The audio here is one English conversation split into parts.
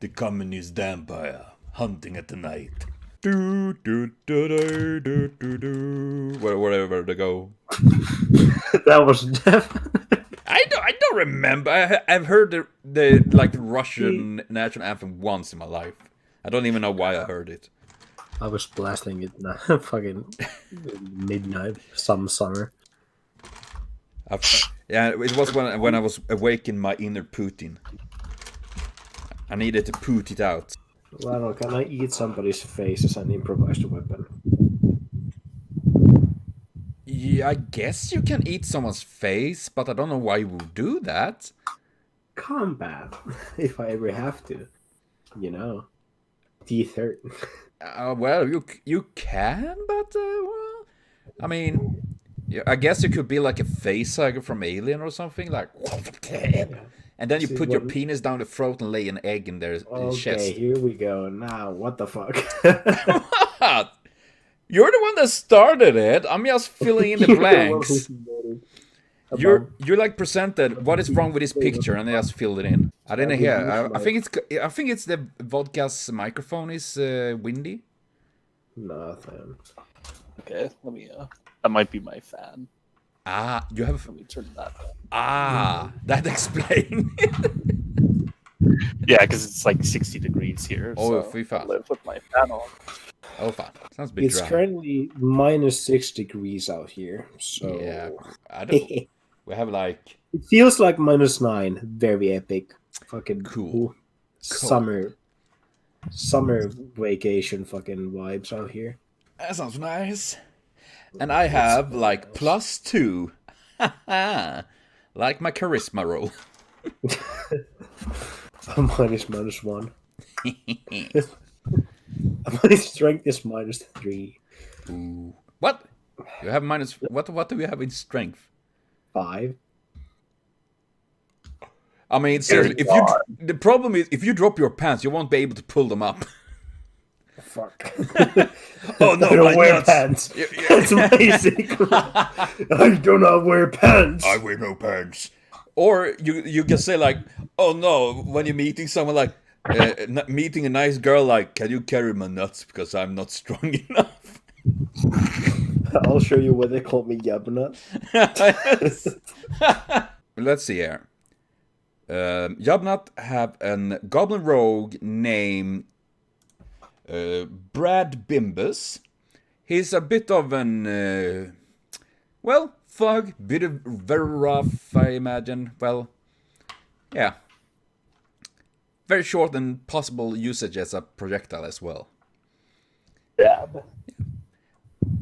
The communist vampire hunting at the night. Wherever they go. That was I don't remember. I've heard the Russian national anthem once in my life. I don't even know why I heard it. I was blasting it now, fucking midnight, some summer. Yeah, it was when I was awake in my inner Putin. I needed to put it out. Well, can I eat somebody's face as an improvised weapon? Yeah, I guess you can eat someone's face, but I don't know why you would do that. Combat, if I ever have to, you know. Teeth hurt. Well, you can, but well, I mean, yeah, I guess you could be like a facehugger from Alien or something, like, and then you put your penis down the throat and lay an egg in their chest. Okay, here we go. Now, what the fuck? What? You're the one that started it. I'm just filling in the blanks. You're like presented what is wrong with this picture, and I just filled it in. I didn't hear. I think it's the Vodka's microphone is windy. Nothing. Okay, let me. That might be my fan. Ah, you have. Let me turn that on. Ah, that explains. Yeah, because it's like 60 degrees here. Oh, so fy fan. I live with my fan on. Oh, fine. Sounds a bit It's dry. currently -6 degrees out here, so Yeah, I don't. We have like. it feels like -9. Very epic. Fucking Cool. Summer vacation fucking vibes out here. That sounds nice. And I have like +2. Like my charisma roll. -1. My strength is -3. Ooh. What? You have minus. What do we have in strength? 5. I mean, seriously, the problem is if you drop your pants, you won't be able to pull them up. Fuck. Oh no, I don't my wear nuts. pants. Yeah. That's my secret. I do not wear pants. I wear no pants. Or you can say like, oh no, when you're meeting someone like, meeting a nice girl like, can you carry my nuts because I'm not strong enough? I'll show you what they call me, YubNut. Let's see here. YubNut have a goblin rogue named Brad Bimbus. He's a bit of an, well, thug, bit of very rough, I imagine. Well, yeah. Very short and possible usage as a projectile as well. Yeah.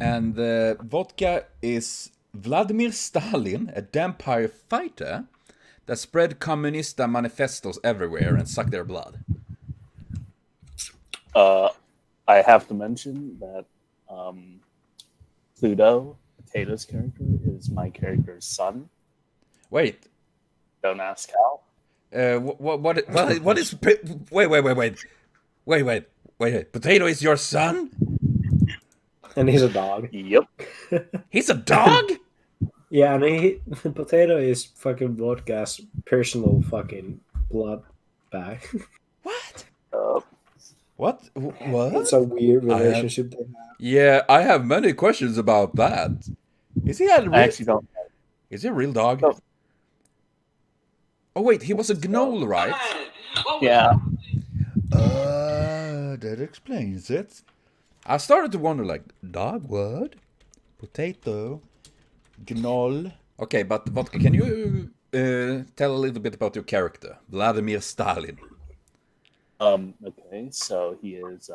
And Vodka is Vladimir Stalin, a vampire fighter that spread communist manifestos everywhere and sucked their blood. I have to mention that Pluto, Potato's character, is my character's son. Wait. Don't ask how. What is... Wait. Potato is your son? And he's a dog. Yep. He's a dog? Yeah, and Potato is fucking Vodka's personal fucking blood bag. What? What? What? It's a weird relationship they have. Yeah, I have many questions about that. Is he a real... I actually don't. Is he a real dog? No. Oh wait, he was a gnoll, right? Yeah. That explains it. I started to wonder, like, dog, what? Potato, gnoll. Okay, but Vodka, can you tell a little bit about your character, Vladimir Stalin? Okay, so he's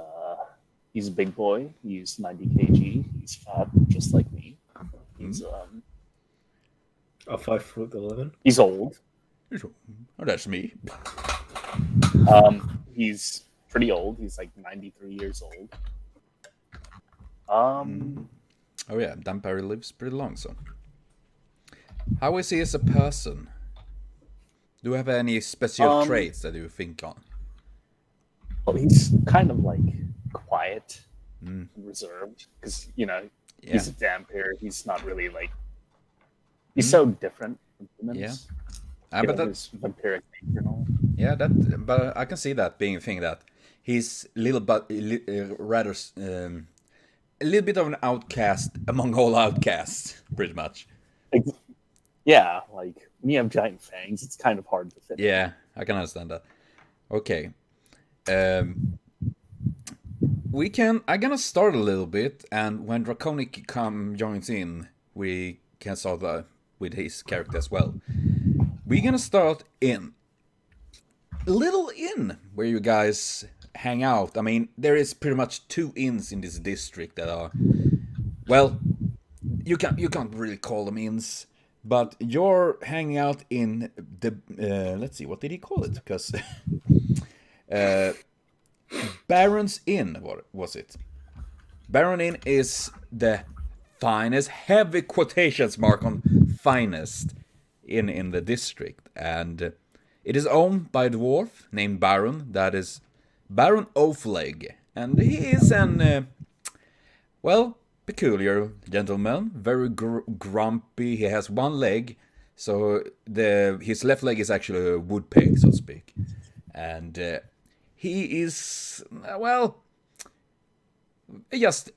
a big boy. He's 90 kg. He's fat, just like me. He's A 5'11". He's old. Oh, that's me. He's pretty old. He's like 93 years old. Oh yeah, vampire lives pretty long, so. How is he as a person? Do you have any special traits that you think on? Well, he's kind of like quiet and reserved because he's a vampire. He's not really like he's so different from humans. Yeah, but his vampiric nature and all. Yeah, that. But I can see that being a thing that he's rather a little bit of an outcast among all outcasts, pretty much. Yeah, like when you have giant fangs, it's kind of hard to fit. Yeah, I can understand that. Okay. I'm gonna start a little bit, and when Draconic joins in, we can start with his character as well. We're gonna start in a little inn where you guys hang out. I mean, there is pretty much 2 inns in this district that are, well, you can't really call them inns, but you're hanging out in the let's see, what did he call it? Because Baron's Inn, what was it? Baron Inn is the finest, heavy quotations mark on finest inn in the district, and it is owned by a dwarf named Baron, that is Baron Oafleg, and he is an peculiar gentleman, very grumpy. He has 1 leg, so his left leg is actually a wood peg, so to speak, and he is, just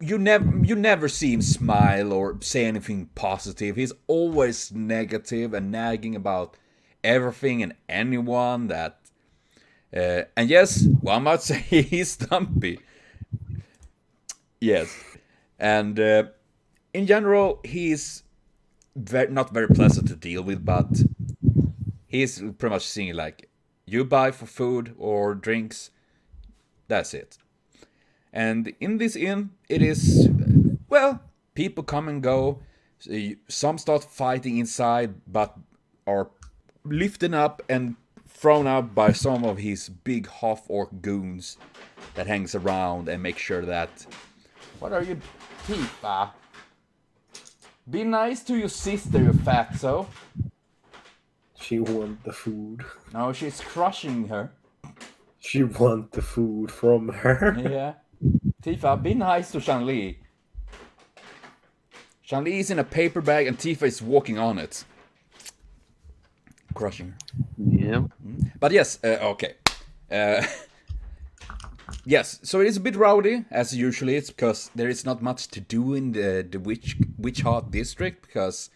you never see him smile or say anything positive. He's always negative and nagging about everything and anyone. That and yes, one might say he's stumpy. Yes, and in general, he's not very pleasant to deal with, but he's pretty much seeing like, you buy for food or drinks, that's it. And in this inn, it is, people come and go. Some start fighting inside, but are lifted up and thrown out by some of his big half-orc goons that hangs around and make sure that... What are you, Tifa? Be nice to your sister, you fatso. She want the food. No, she's crushing her. She want the food from her. Yeah. Tifa, be nice to Shanli. Shanli is in a paper bag and Tifa is walking on it. Crushing her. Yeah. But yes, okay. Yes, so it is a bit rowdy, as usually. It's because there is not much to do in the Witchheart district, because,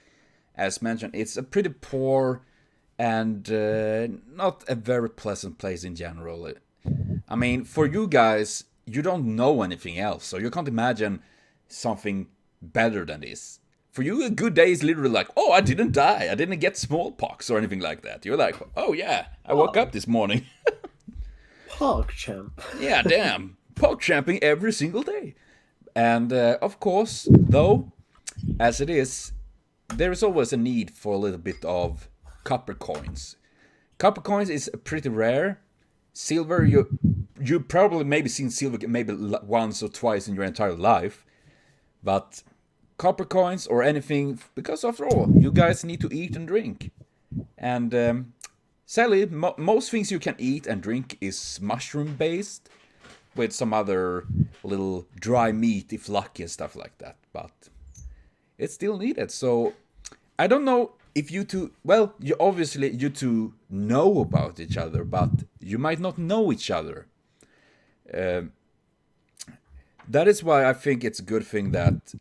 as mentioned, it's a pretty poor and not a very pleasant place in general. I mean, for you guys, you don't know anything else, so you can't imagine something better than this. For you, a good day is literally like, oh, I didn't die, I didn't get smallpox or anything like that. You're like, oh yeah, I woke up this morning. PogChamp. Yeah, damn. PogChamping every single day. And of course, though, as it is, there is always a need for a little bit of copper coins. Copper coins is pretty rare. Silver, you probably maybe seen silver maybe once or twice in your entire life. But copper coins or anything, because after all, you guys need to eat and drink. And sadly, most things you can eat and drink is mushroom based, with some other little dry meat if lucky and stuff like that. But it's still needed. So I don't know if you two, well, you two know about each other, but you might not know each other. That is why I think it's a good thing that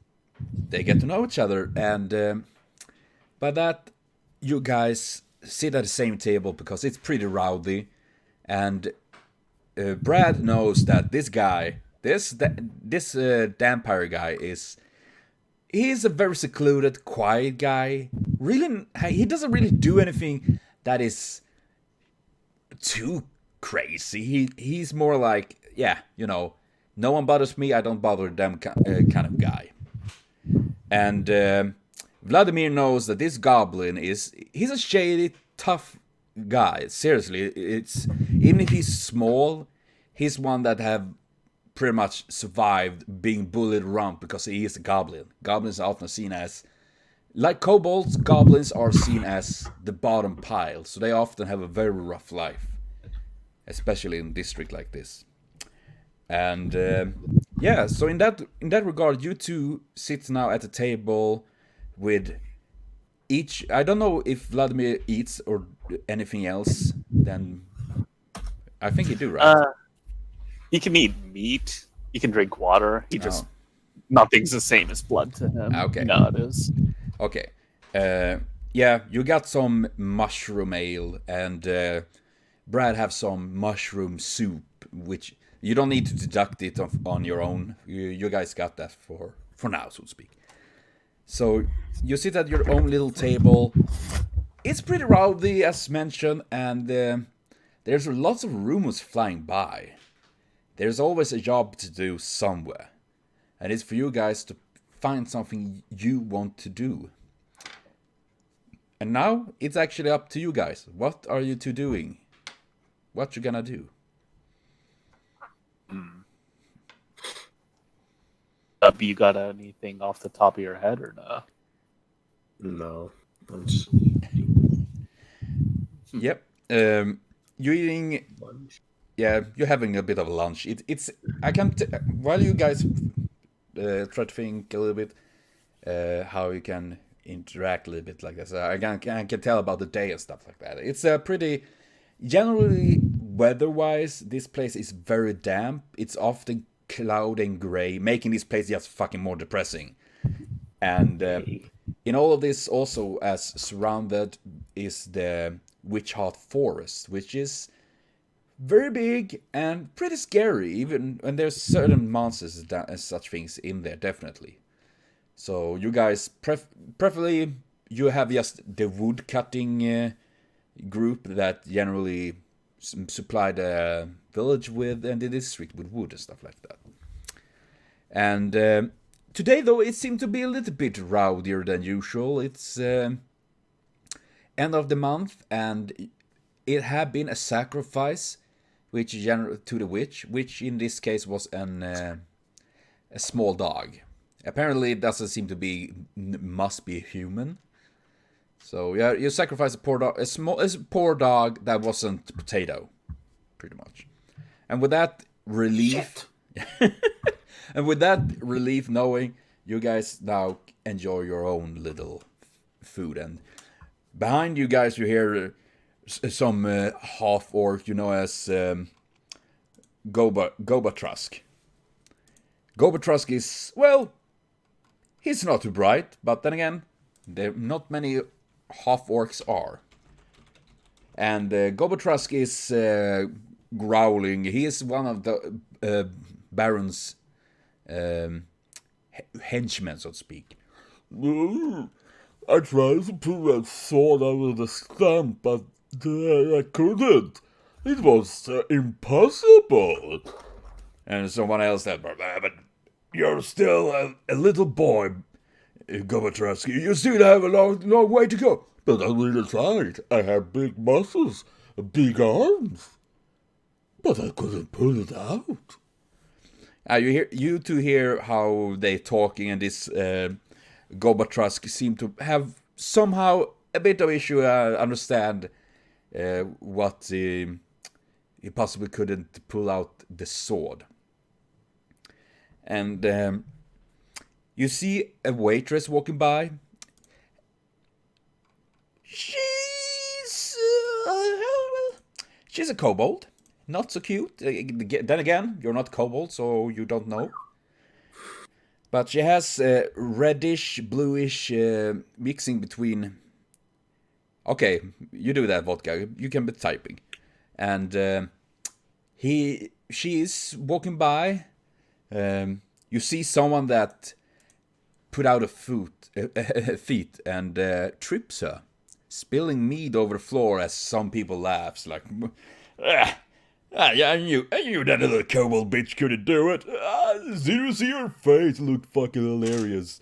they get to know each other, and by that you guys sit at the same table because it's pretty rowdy, and Brad knows that this guy, this vampire guy he's a very secluded, quiet guy. Really, he doesn't really do anything that is too crazy. He's more like, yeah, you know, no one bothers me, I don't bother them kind of guy. And Vladimir knows that this goblin he's a shady, tough guy. Seriously, it's even if he's small, he's one that have pretty much survived being bullied around because he is a goblin. Goblins are often seen as, like kobolds, goblins are seen as the bottom pile, so they often have a very rough life, especially in a district like this. And yeah, so in that regard, you two sit now at the table with each. I don't know if Vladimir eats or anything else then I think you do, right? He can eat meat. He can drink water. He just nothing's the same as blood to him. Okay. No, it is. Okay. Yeah, you got some mushroom ale, and Brad have some mushroom soup, which you don't need to deduct it on your own. You guys got that for now, so to speak. So you sit at your own little table. It's pretty rowdy, as mentioned, and there's lots of rumors flying by. There's always a job to do somewhere, and it's for you guys to find something you want to do. And now it's actually up to you guys. What are you two doing? What you gonna do? You got anything off the top of your head or no? No. I'm just... Yep. You're eating. Yeah, you're having a bit of lunch. It's. I can. While you guys try to think a little bit how you can interact a little bit like this. I can tell about the day and stuff like that. It's a pretty. Generally, weather-wise, this place is very damp. It's often cloud and gray, making this place just fucking more depressing. And in all of this, also as surrounded is the Witchheart forest, which is very big and pretty scary, even when there's certain monsters and such things in there, definitely. So you guys, preferably, you have just the wood cutting group that generally supply the village with and the district with wood and stuff like that. And today, though, it seemed to be a little bit rowdier than usual. It's end of the month, and it had been a sacrifice, which to the witch, which in this case was a small dog. Apparently, it doesn't seem to be must be human. So yeah, you sacrifice a poor dog, a poor dog that wasn't potato, pretty much. And with that relief, and with that relief, knowing you guys now enjoy your own little food, and behind you guys you hear some half orc, you know, as Gobatrusk. Gobatrusk is, well, he's not too bright, but then again, there not many half orcs are. And Gobatrusk is growling. He is one of the Baron's henchmen, so to speak. I tried to pull that sword out of the stump, but I couldn't. It was impossible. And someone else said, but you're still a little boy, Gobatrusk. You still have a long way to go. But I really tried. I have big muscles, big arms. But I couldn't pull it out. You two hear how they talking, and this Gobatrusk seem to have somehow a bit of issue understand what he possibly couldn't pull out the sword. And you see a waitress walking by. She's a kobold. Not so cute. Then again, you're not kobold, so you don't know. But she has reddish, bluish, mixing between... Okay, you do that, Vodka. You can be typing. And she's walking by. You see someone that put out a feet and trips her, spilling mead over the floor as some people laughs like, yeah, I knew that little kobold bitch couldn't do it. Did you see her face? It looked fucking hilarious.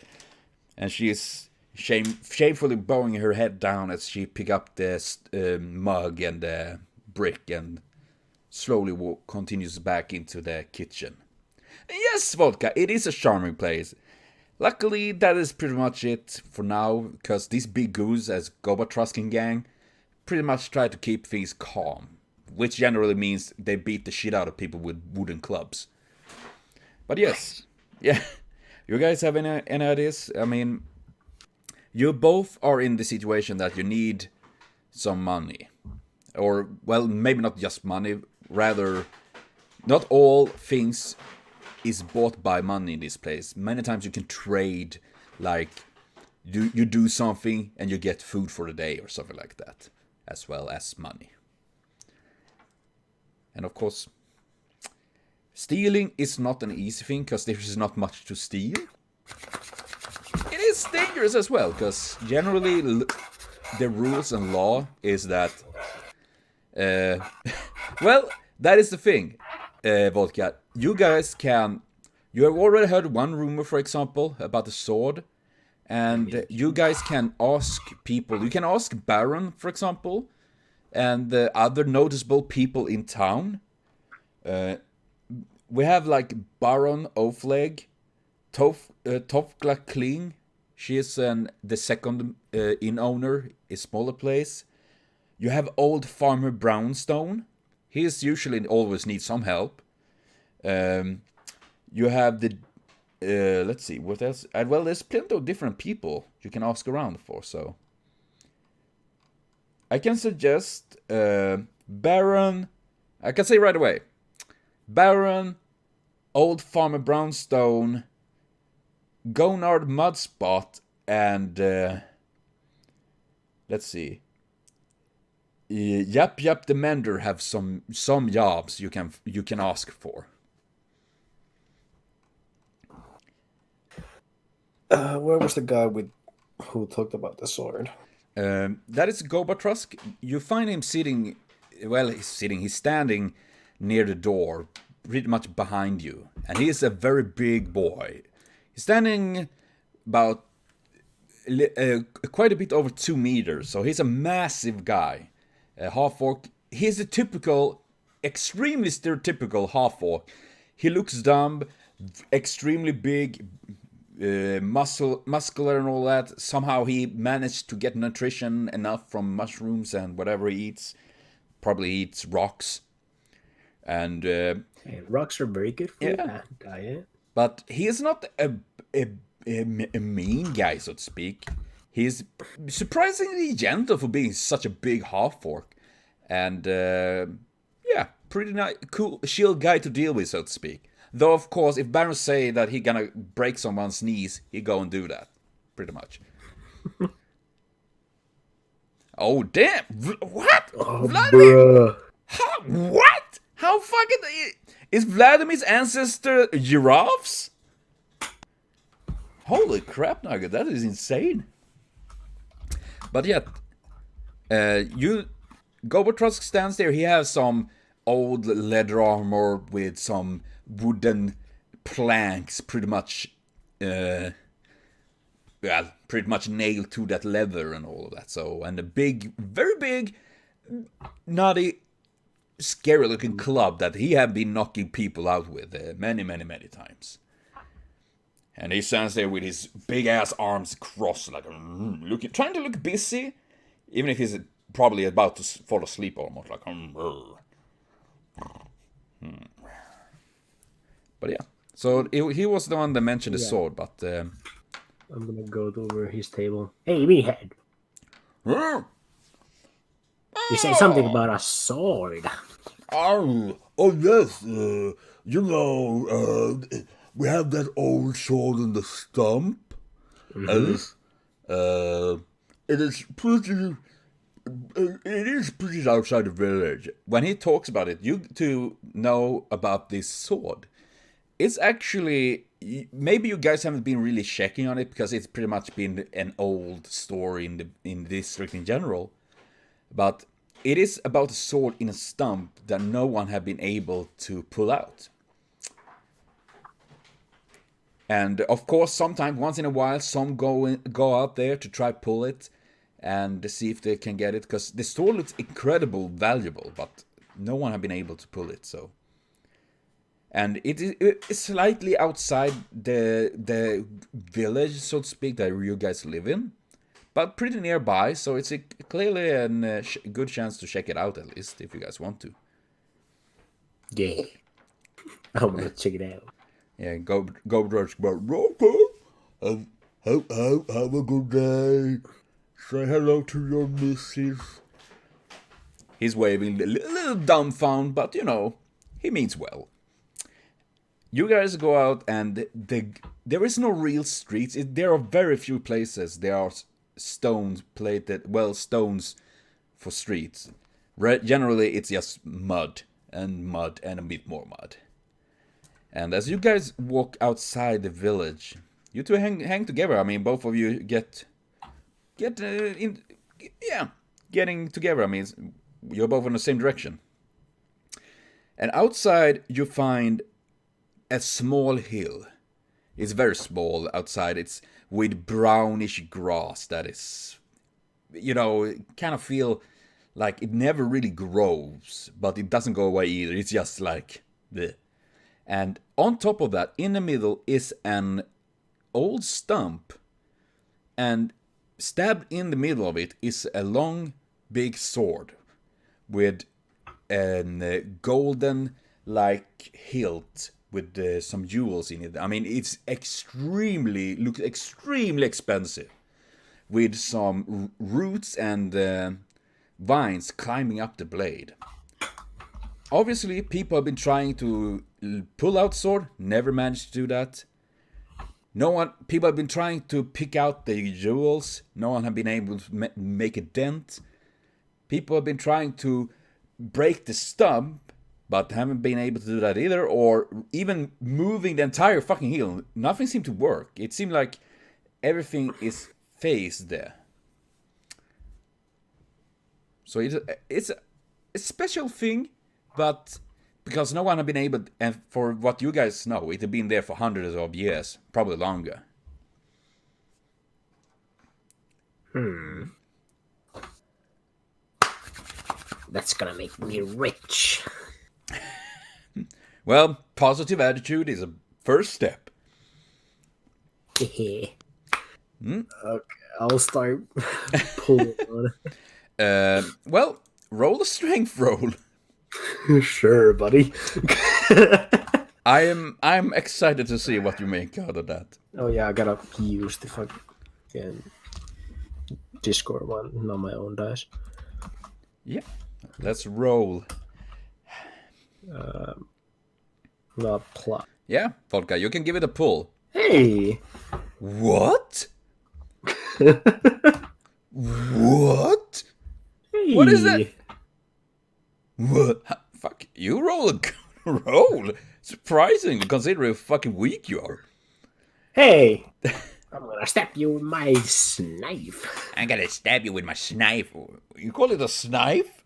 And she is shamefully bowing her head down as she pick up the mug and the brick and slowly continues back into the kitchen. Yes, Vodka, it is a charming place. Luckily, that is pretty much it for now, because these big goons as Gobatrusk gang pretty much try to keep things calm, which generally means they beat the shit out of people with wooden clubs. But yes, yeah, you guys have any ideas? I mean, you both are in the situation that you need some money. or, well, maybe not just money, rather, not all things is bought by money in this place. Many times you can trade, like, you do something and you get food for the day or something like that, as well as money. And of course, stealing is not an easy thing, because there is not much to steal. It is dangerous as well, because generally the rules and law is that... well, that is the thing, Vodka. You guys can... You have already heard one rumor, for example, about the sword. And you guys can ask people. You can ask Baron, for example, and the other noticeable people in town. We have like Baron Ofleg, Tofgla Kling. She is the second inn owner, a smaller place. You have old Farmer Brownstone. He is usually always needs some help. You have the... let's see, what else? Well, there's plenty of different people you can ask around for, so... I can suggest Baron... I can say right away. Baron, Old Farmer Brownstone, Gonard Mudspot, and... let's see. Yap the Mender have some jobs you can ask for. Where was the guy who talked about the sword? That is Gobatrusk. You find him sitting... Well, he's standing near the door, pretty much behind you. And he is a very big boy. He's standing about quite a bit over 2 meters. So he's a massive guy. Half-orc. He's a typical, extremely stereotypical half-orc. He looks dumb, extremely big... muscular and all that. Somehow he managed to get nutrition enough from mushrooms and whatever he eats. Probably eats rocks. And rocks are very good for that diet. But he is not a mean guy, so to speak. He's surprisingly gentle for being such a big half-orc. And pretty nice, cool, shield guy to deal with, so to speak. Though, of course, if Baron say that he gonna break someone's knees, he go and do that. Pretty much. Oh, damn! What? Oh, Vladimir? bruh. What? How fucking... Is Vladimir's ancestor giraffes? Holy crap, Nugget, that is insane. But yet, Gobatrusk stands there. He has some old leather armor with some wooden planks, pretty much nailed to that leather and all of that. So, and a big, very big, naughty, scary looking club that he had been knocking people out with many times. And he stands there with his big ass arms crossed, like trying to look busy, even if he's probably about to fall asleep almost, like But yeah, so he was the one that mentioned the sword, but... I'm gonna go over his table. Hey, meathead! You said something about a sword. Oh yes, we have that old sword in the stump. Mm-hmm. It is pretty outside the village. When he talks about it, you two know about this sword. It's actually... Maybe you guys haven't been really checking on it, because it's pretty much been an old story in the district in general. But it is about a sword in a stump that no one have been able to pull out. And of course, sometimes, once in a while, some go out there to try pull it and see if they can get it, because the sword looks incredible valuable, but no one have been able to pull it, so... And it is slightly outside the village, so to speak, that you guys live in. But pretty nearby, so it's clearly a good chance to check it out, at least, if you guys want to. Yeah. I'm gonna check it out. Yeah, go Drudge, Have a good day. Say hello to your missus. He's waving, a little dumbfounded, but you know, he means well. You guys go out, and there is no real streets. There are very few places. There are stones plated, stones for streets. Generally, it's just mud and a bit more mud. And as you guys walk outside the village, you two hang together. I mean, both of you getting together. I mean, you're both in the same direction. And outside, you find a small hill. It's very small outside. It's with brownish grass that is, you know, kind of feel like it never really grows, but it doesn't go away either. It's just like bleh. And on top of that, in the middle is an old stump, and stabbed in the middle of it is a long, big sword with a golden like hilt with some jewels in it. I mean, it's looks extremely expensive, with some roots and vines climbing up the blade. Obviously, people have been trying to pull out sword, never managed to do that. People have been trying to pick out the jewels, no one have been able to make a dent. People have been trying to break the stump, but haven't been able to do that either, or even moving the entire fucking hill. Nothing seemed to work. It seemed like everything is phased there. So it's a special thing, but because no one has been able, and for what you guys know, it had been there for hundreds of years, probably longer. That's gonna make me rich. Well, positive attitude is a first step. Okay, I'll start pulling on it. Well, roll a strength roll. Sure, buddy. I'm excited to see what you make out of that. Oh yeah, I gotta use the fucking Discord one, not my own dice. Yeah, let's roll. Not plus. Yeah, Vodka, you can give it a pull. Hey! What? What? Hey. What is that? What? Fuck, you roll a good roll. Surprising, considering how fucking weak you are. Hey! I'm gonna stab you with my knife. I'm gonna stab you with my knife. You call it a knife?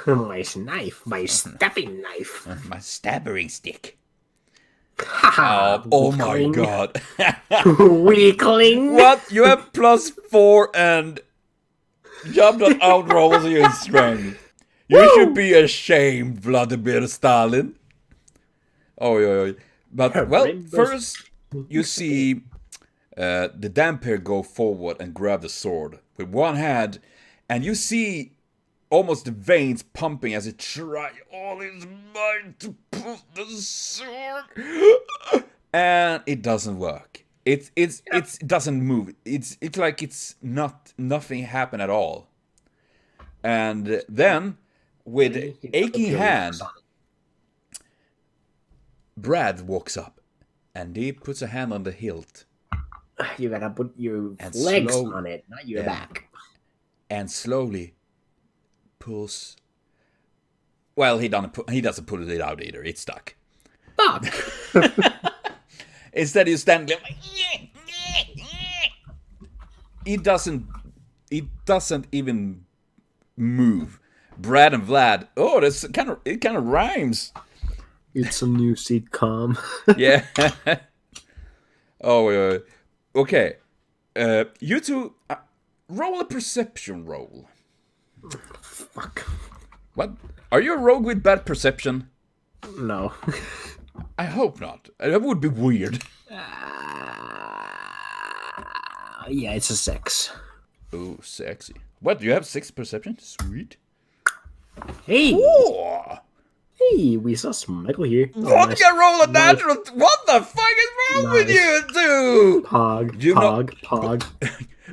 My knife, my stabbing knife. My stabbering stick. Haha, Oh my god. Weakling. What? You have +4 and YubNut outrolls you in strength. You should be ashamed, Vladimir Stalin. Oh. But, well, first you see the Dampier go forward and grab the sword with one hand, and you see almost the veins pumping as he tries all his might to pull the sword, and it doesn't work. It doesn't move. It's like nothing happened at all. And then with aching hand, Brad walks up and he puts a hand on the hilt. You gotta put your legs on it, not your back. And slowly pulls. Well, he doesn't pull it out either. It's stuck. Fuck. Instead, you stand there like, it doesn't even move. Brad and Vlad. Oh, it kind of rhymes. It's a new sitcom. Yeah. Oh, okay. You two roll a perception roll. Fuck. What? Are you a rogue with bad perception? No. I hope not. That would be weird. Yeah, it's a 6. Ooh, sexy. What? You have 6 perception? Sweet. Hey! Oh. Hey, we saw Michael here. Vodka roll a natural. What the fuck is wrong with you two? Pog.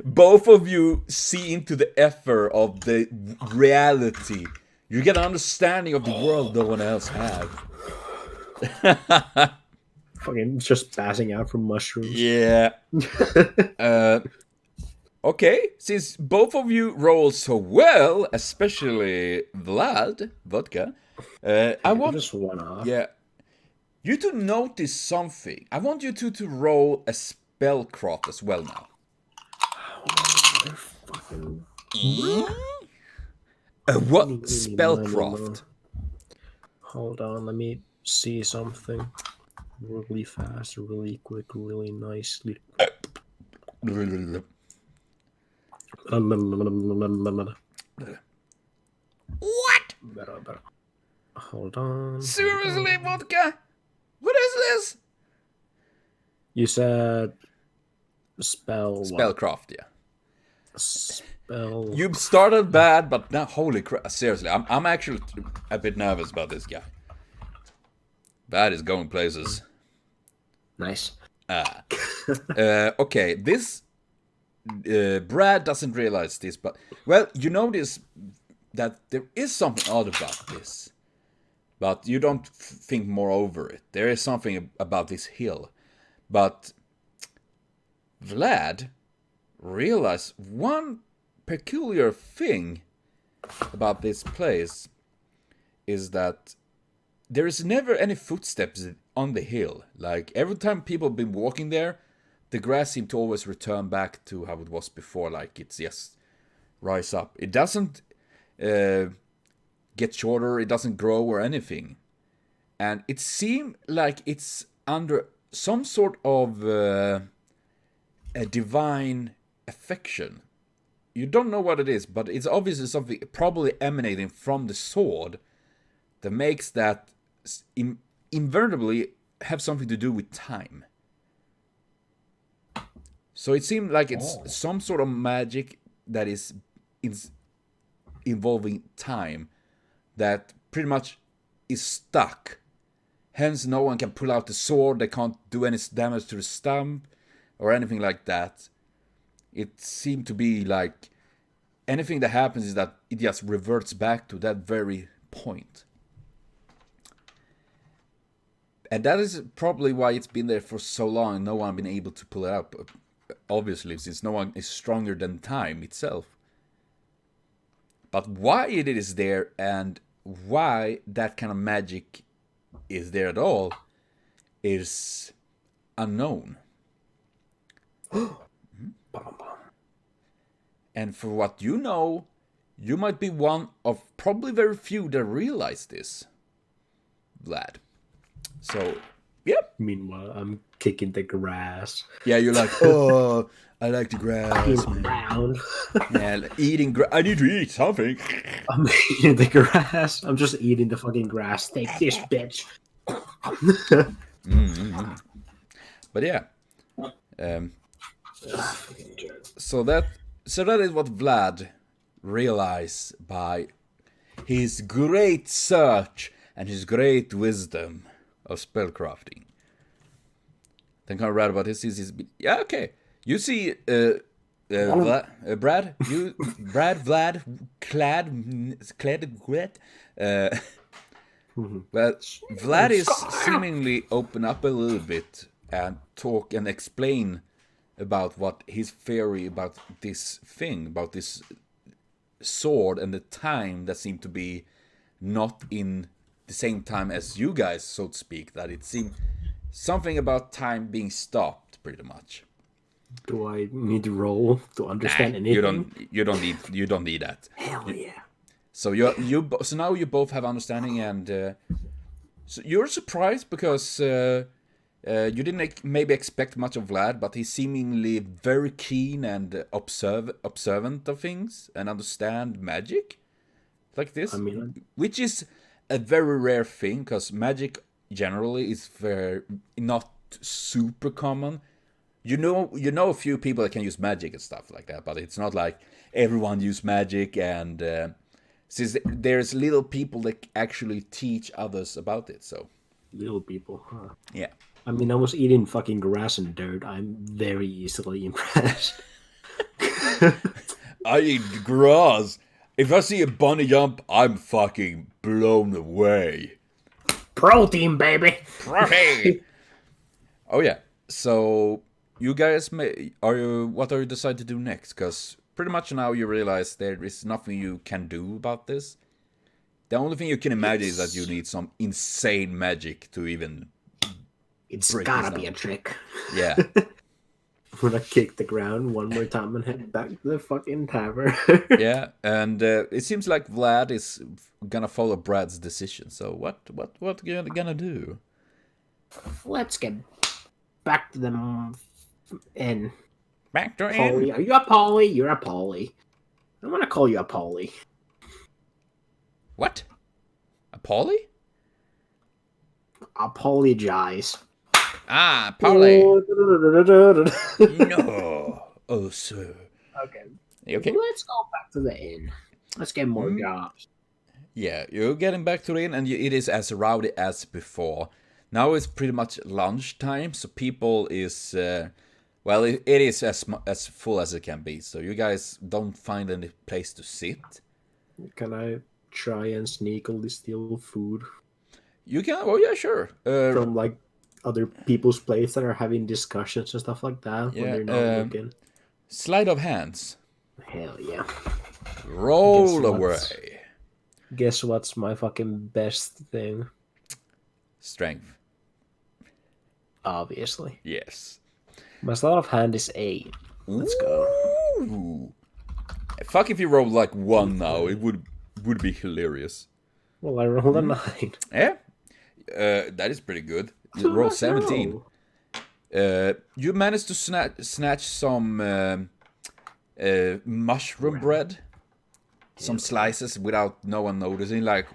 Both of you see into the effort of the reality You get an understanding of the world no one else had. Fucking just passing out from mushrooms. Yeah. Okay, since both of you roll so well, especially Vlad, Vodka, I want just one off. Yeah. You to notice something. I want you to roll a spellcraft as well now. Fucking... What spellcraft? Hold on, let me see something. Really fast, really quick, really nicely. What? Better. Hold on. Seriously, Vodka? What is this? You said spell. Spellcraft, yeah. Spell. You started bad, but now, holy crap! Seriously, I'm actually a bit nervous about this guy. Bad is going places. Nice. Okay, this Brad doesn't realize this, but well, you notice that there is something odd about this, but you don't think more over it. There is something about this hill, but Vlad realized one peculiar thing about this place is that there is never any footsteps on the hill. Like, every time people have been walking there, the grass seemed to always return back to how it was before, like it's just rise up. It doesn't get shorter, it doesn't grow or anything. And it seemed like it's under some sort of a divine affection. You don't know what it is, but it's obviously something probably emanating from the sword that makes that invariably have something to do with time. So it seemed like it's some sort of magic that is involving time that pretty much is stuck. Hence, no one can pull out the sword, they can't do any damage to the stump or anything like that. It seemed to be like anything that happens is that it just reverts back to that very point. And that is probably why it's been there for so long and no one has been able to pull it out. Obviously, since no one is stronger than time itself. But why it is there and why that kind of magic is there at all is unknown. And for what you know, you might be one of probably very few that realize this, Vlad. So, yep. Meanwhile, I'm kicking the grass. Yeah, you're like, oh, I like the grass. Around. Yeah, eating grass. I need to eat something. I'm eating the grass. I'm just eating the fucking grass. Take this, bitch. But yeah. So that is what Vlad realized by his great search and his great wisdom of spellcrafting. Then can I write about this? Yeah, okay. You see, Vlad, well, Vlad is seemingly open up a little bit and talk and explain about what his theory about this thing, about this sword and the time that seemed to be not in the same time as you guys, so to speak, that it seemed something about time being stopped, pretty much. Do I need to roll to understand anything? You don't need that. Hell yeah. So so now you both have understanding, and so you're surprised because you didn't maybe expect much of Vlad, but he's seemingly very keen and observant of things and understand magic like this. I mean, which is a very rare thing, because magic generally is not super common. You know a few people that can use magic and stuff like that, but it's not like everyone use magic, and since there's little people that actually teach others about it, so little people, huh? Yeah. I mean, I was eating fucking grass and dirt. I'm very easily impressed. I eat grass. If I see a bunny jump, I'm fucking blown away. Protein, baby. Protein. Oh yeah. So you guys what are you decide to do next? Because pretty much now you realize there is nothing you can do about this. The only thing you can imagine is that you need some insane magic to even. It's gotta be a trick. Yeah. I'm gonna kick the ground one more time and head back to the fucking tavern. Yeah, and it seems like Vlad is gonna follow Brad's decision. So what you gonna do? Let's get back to the inn. Back to Polly, are you a Polly? You're a Polly. I'm gonna call you a Polly. What? A Polly? Apologize. Ah, Polly. No. Oh, sir. Okay. Okay. Let's go back to the inn. Let's get more jobs. Yeah, you're getting back to the inn, and it is as rowdy as before. Now it's pretty much lunchtime, so people is well, it is as full as it can be. So you guys don't find any place to sit. Can I try and sneakily steal food You can. Oh yeah, sure. from like other people's place that are having discussions and stuff like that when they're not looking? Sleight of hands. Hell yeah. Roll away. Guess what's my fucking best thing? Strength. Obviously. Yes. My sleight of hand is 8. Let's go. Ooh. Fuck if you rolled like 1 now, it would be hilarious. Well, I rolled a 9. Yeah, that is pretty good. You rolled 17. You managed to snatch some mushroom bread, some slices without no one noticing, like.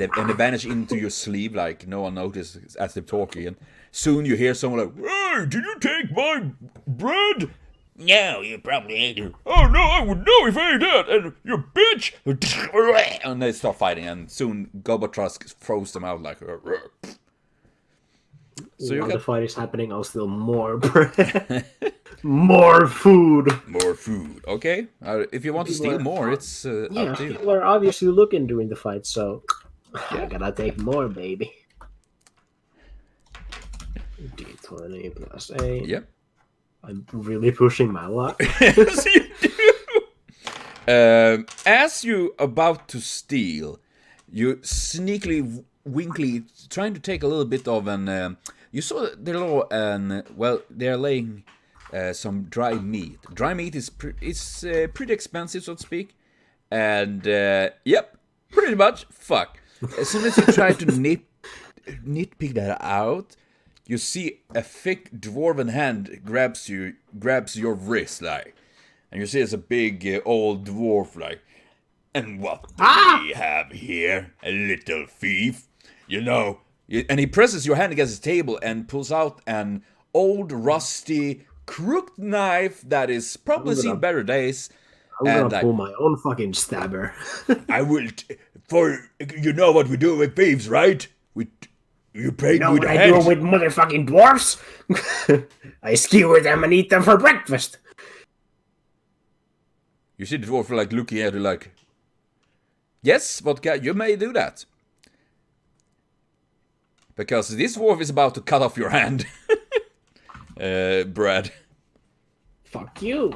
And they vanish into your sleeve like no one noticed as they're talking. And soon you hear someone like, "Hey, did you take my bread?" "No, you probably ate it." "Oh no, I would know if I ate that, and you bitch!" And they start fighting, and soon Gobatrusk throws them out like. So while the fight is happening, I'll steal more bread. More food. More food. Okay. If you want to steal more, it's up to you. People are obviously looking during the fight, so I gotta take more, baby. D20 plus 8. Yep. I'm really pushing my luck. Yes, you do. As you about to steal, you sneakily, winkly, trying to take a little bit of an. You saw their little, well, they're laying some dry meat. Dry meat is pretty expensive, so to speak, and yep, pretty much. Fuck. As soon as you try to nitpick that out, you see a thick dwarven hand grabs your wrist, like, and you see it's a big old dwarf, like. "And what do we have here? A little thief? You know." And he presses your hand against the table and pulls out an old, rusty, crooked knife that is probably seen better days. I'm gonna pull my own fucking stabber. I will, for you know what we do with thieves, right? You break with what I do with motherfucking dwarfs? I skewer them and eat them for breakfast. You see the dwarf like looking at you like, "Yes, Vodka, you may do that. Because this dwarf is about to cut off your hand." Brad. Fuck you.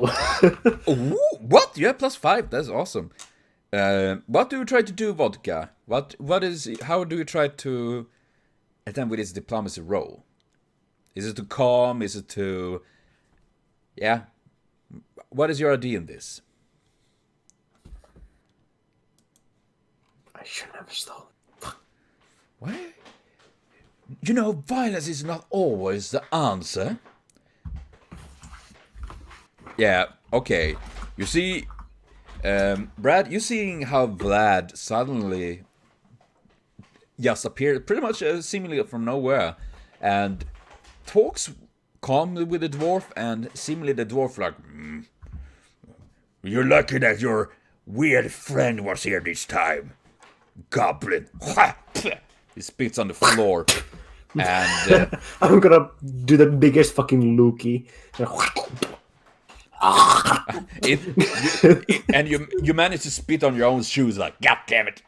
Ooh, what? You have +5. That's awesome. What do you try to do, Vodka? How do you try to attempt with this diplomacy roll? Is it to calm? Is it to... Yeah. What is your idea in this? I shouldn't have stolen. What? You know, violence is not always the answer. Yeah, okay. You see, Brad, you seeing how Vlad suddenly just appeared pretty much seemingly from nowhere and talks calmly with the dwarf, and seemingly the dwarf like, "You're lucky that your weird friend was here this time, goblin." He spits on the floor. And I'm gonna do the biggest fucking lookie. And you manage to spit on your own shoes, like, God damn it.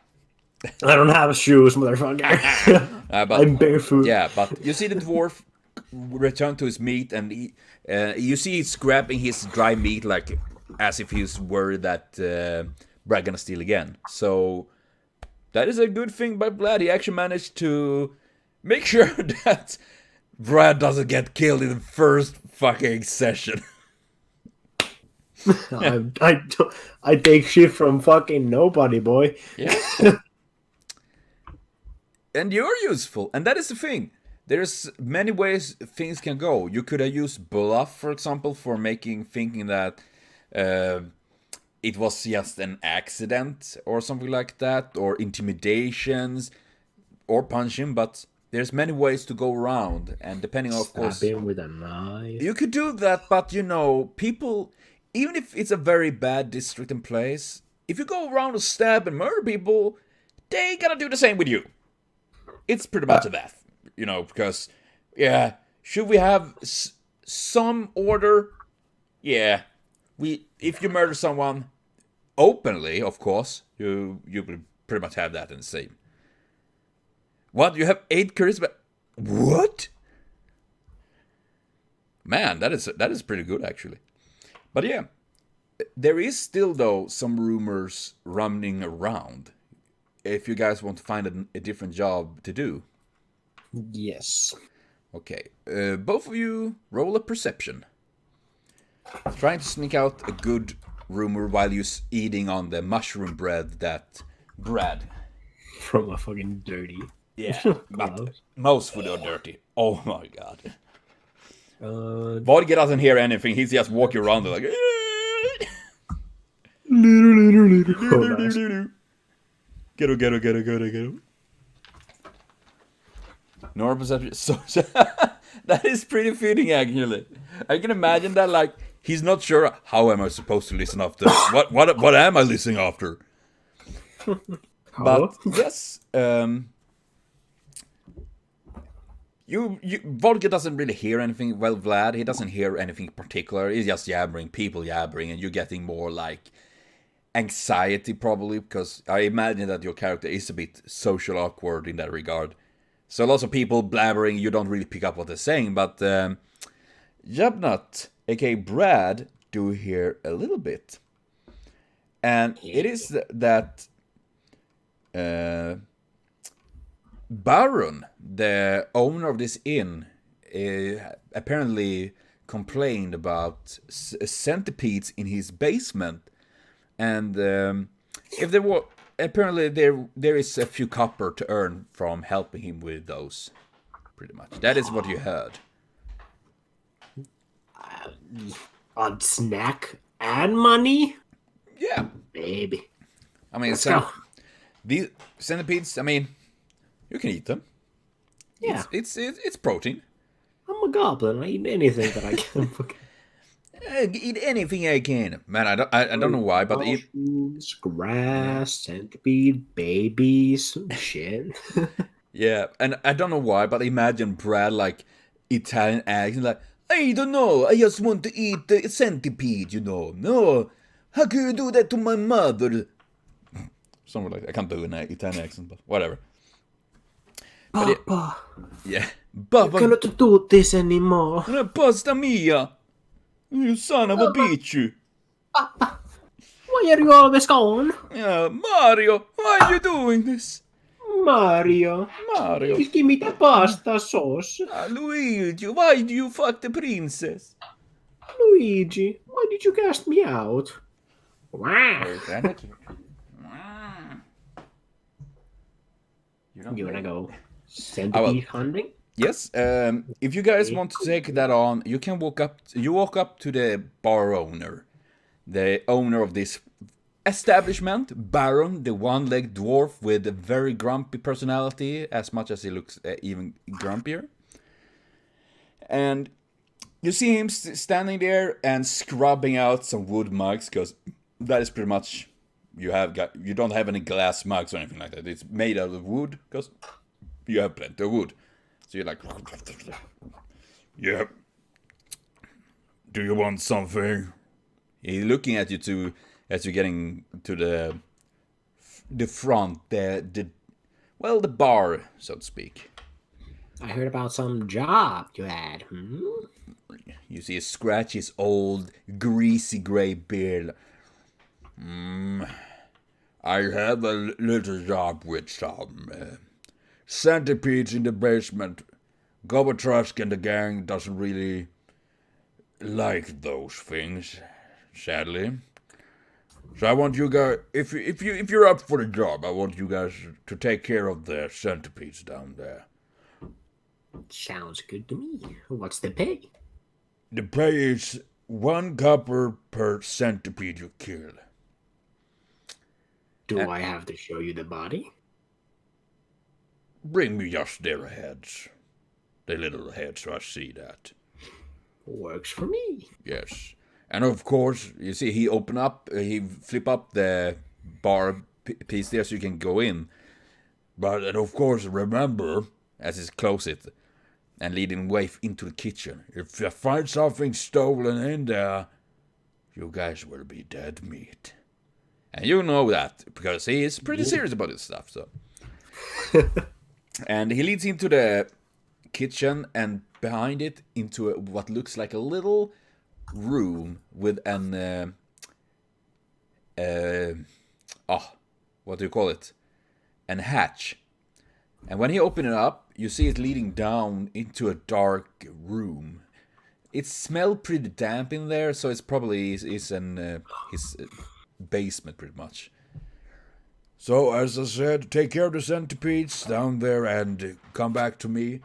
I don't have shoes, motherfucker. I'm barefoot. Yeah, but you see the dwarf return to his meat, and you see he's grabbing his dry meat, like, as if he's worried that Brad gonna steal again. So that is a good thing by Brad. He actually managed to make sure that Brad doesn't get killed in the first fucking session. I take shit from fucking nobody, boy. Yeah. And you're useful, and that is the thing. There's many ways things can go. You could have used bluff, for example, for thinking that it was just an accident or something like that, or intimidations, or punching. But there's many ways to go around, and depending on, of course, stab him with a knife. You could do that, but you know, people, even if it's a very bad district and place, if you go around and stab and murder people, they gonna do the same with you. It's pretty much that, you know, because, yeah, should we have some order? Yeah, if you murder someone openly, of course, you will pretty much have that in the same. What? You have 8 charisma? What? Man, that is pretty good, actually. But yeah, there is still, though, some rumors running around. If you guys want to find a different job to do. Yes. Okay. Both of you roll a perception. Trying to sneak out a good rumor while you're eating on the mushroom bread that Brad. From a fucking dirty. Yeah, but most food are dirty. Oh my god. Vodka doesn't hear anything. He's just walking around like. Get him. Normal perception. So that is pretty fitting, actually. I can imagine that, like, he's not sure how am I supposed to listen after. What am I listening after? But yes, Vodka doesn't really hear anything. Well, Vlad, he doesn't hear anything particular. He's just yabbering, people yabbering, and you're getting more like anxiety probably, because I imagine that your character is a bit social awkward in that regard. So lots of people blabbering, you don't really pick up what they're saying, but YubNut, aka Brad, do hear a little bit. And it is that Baron, the owner of this inn, apparently complained about centipedes in his basement. And if there were, apparently there is a few copper to earn from helping him with those. Pretty much, that is what you heard. On snack and money. Yeah, baby. I mean, these centipedes. I mean, you can eat them. Yeah, it's protein. I'm a goblin. I eat anything that I can. I eat anything I can, man. I don't know why, but mushrooms, grass, centipede, babies, shit. Yeah, and I don't know why, but imagine Brad like Italian accent, like I don't know. I just want to eat the centipede, you know. No, how can you do that to my mother? Something like that. I can't do an Italian accent, but whatever. Papa, yeah, Papa, I cannot do this anymore. Pasta mia. You son of a bitch, you. Papa, why are you always gone? Mario, why are you doing this? Mario, please give me the pasta sauce. Luigi, why do you fuck the princess? Luigi, why did you cast me out? Wow. You wanna go centipede hunting? Yes, if you guys want to take that on, you can walk up to the bar owner, the owner of this establishment, Baron, the one-legged dwarf with a very grumpy personality, as much as he looks even grumpier. And you see him standing there and scrubbing out some wood mugs, because that is pretty much, you don't have any glass mugs or anything like that. It's made out of wood, because you have plenty of wood. So you're like, yeah. Do you want something? He's looking at you as you're getting to the front, the bar, so to speak. I heard about some job you had. You see, scratch his old, greasy gray beard. I have a little job with some centipedes in the basement. Gobatrask and the gang doesn't really like those things, sadly. So I want you guys, if you're up for the job, I want you guys to take care of the centipedes down there. Sounds good to me. What's the pay? The pay is 1 copper per centipede you kill. Do I have to show you the body? Bring me just their heads. The little heads, so I see that. Works for me. Yes. And of course, you see, he flip up the bar piece there so you can go in. But, and of course, remember, as he close it and leading way into the kitchen. If you find something stolen in there, you guys will be dead meat. And you know that, because he is pretty serious about this stuff, so. And he leads into the kitchen, and behind it, into what looks like a little room with an, what do you call it? An hatch. And when he opened it up, you see it leading down into a dark room. It smelled pretty damp in there, so it's probably his basement, pretty much. So, as I said, take care of the centipedes down there and come back to me.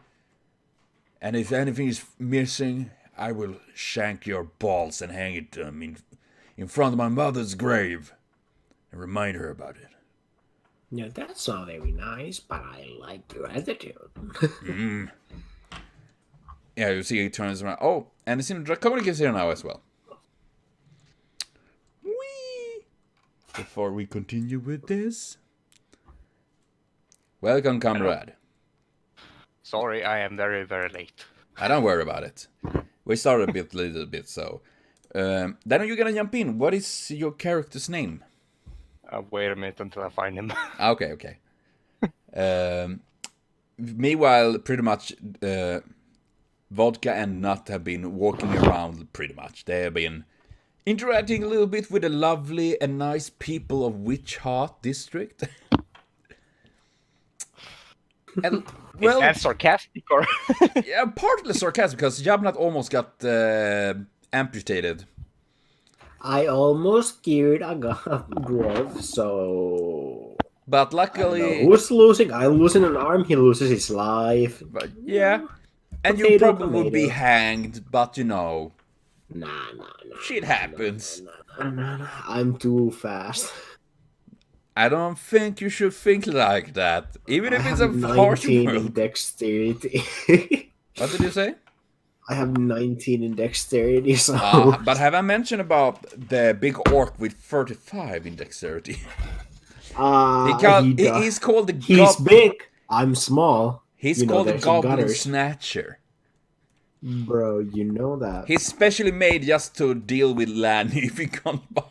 And if anything is missing, I will shank your balls and hang it in front of my mother's grave and remind her about it. Yeah, that's not very nice, but I like your attitude. Yeah, you see he turns around. Oh, and it seems Draconic is here now as well. Whee! Before we continue with this. Welcome, comrade. Sorry, I am very, very late. I don't worry about it. We started a little bit, so. Then you're gonna jump in. What is your character's name? Wait a minute until I find him. Okay. Meanwhile, pretty much, Vodka and Nut have been walking around pretty much. They have been interacting a little bit with the lovely and nice people of Witchheart district. And, well, is that sarcastic or? Yeah, partly sarcastic because YubNut almost got amputated. I almost killed a dwarf, so. But luckily, who's losing? I losing an arm. He loses his life. But yeah, and Potato, you probably would be tomato. hanged. But you know, Nah. shit happens. Nah. I'm too fast. I don't think you should think like that, even if I it's a have harsh 19 in world. dexterity. What did you say? I have 19 in dexterity, so. But have I mentioned about the big orc with 35 in dexterity? He's called the He's big. I'm small. He's You know, called the there's some Goblin gutters. Snatcher. Bro, you know that. He's specially made just to deal with Lanny if he comes by.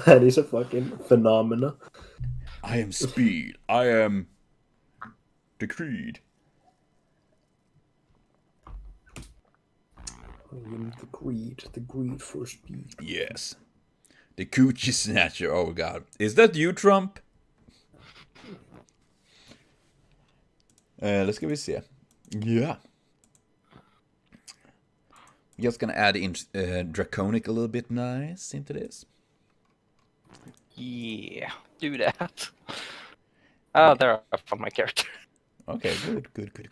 That is a fucking phenomena. I am speed. I am decreed. The greed for speed. Yes. The Coochie Snatcher, oh god. Is that you, Trump? Let's go see. Yeah. Just gonna add in Draconic a little bit nice into this. Yeah, do that. Oh, there I found my character. Okay, good. Goody.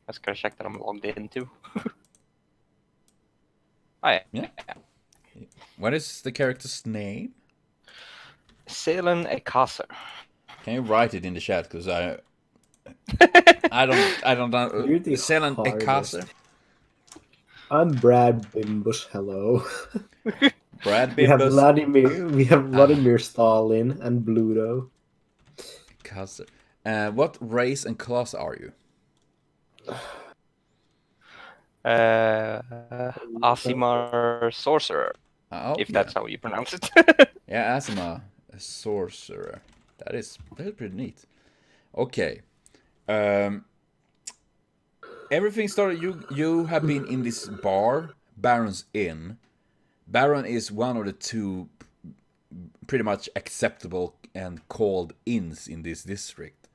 I just gotta check that I'm logged in too. Oh yeah. What is the character's name? Selen Ekasa. Can you write it in the chat? Because I don't know. You're the Selen hardest. Ekasa. I'm Brad Bimbus. Hello. Brad We have Bimbus. We have Vladimir Stalin and Bluto. Ekasa. What race and class are you? Aasimar Sorcerer, Oh, if that's how you pronounce it. Yeah, Asima, a sorcerer. That's pretty neat. Okay. Everything started. You have been in this bar, Baron's Inn. Baron is one of the two pretty much acceptable and called inns in this district,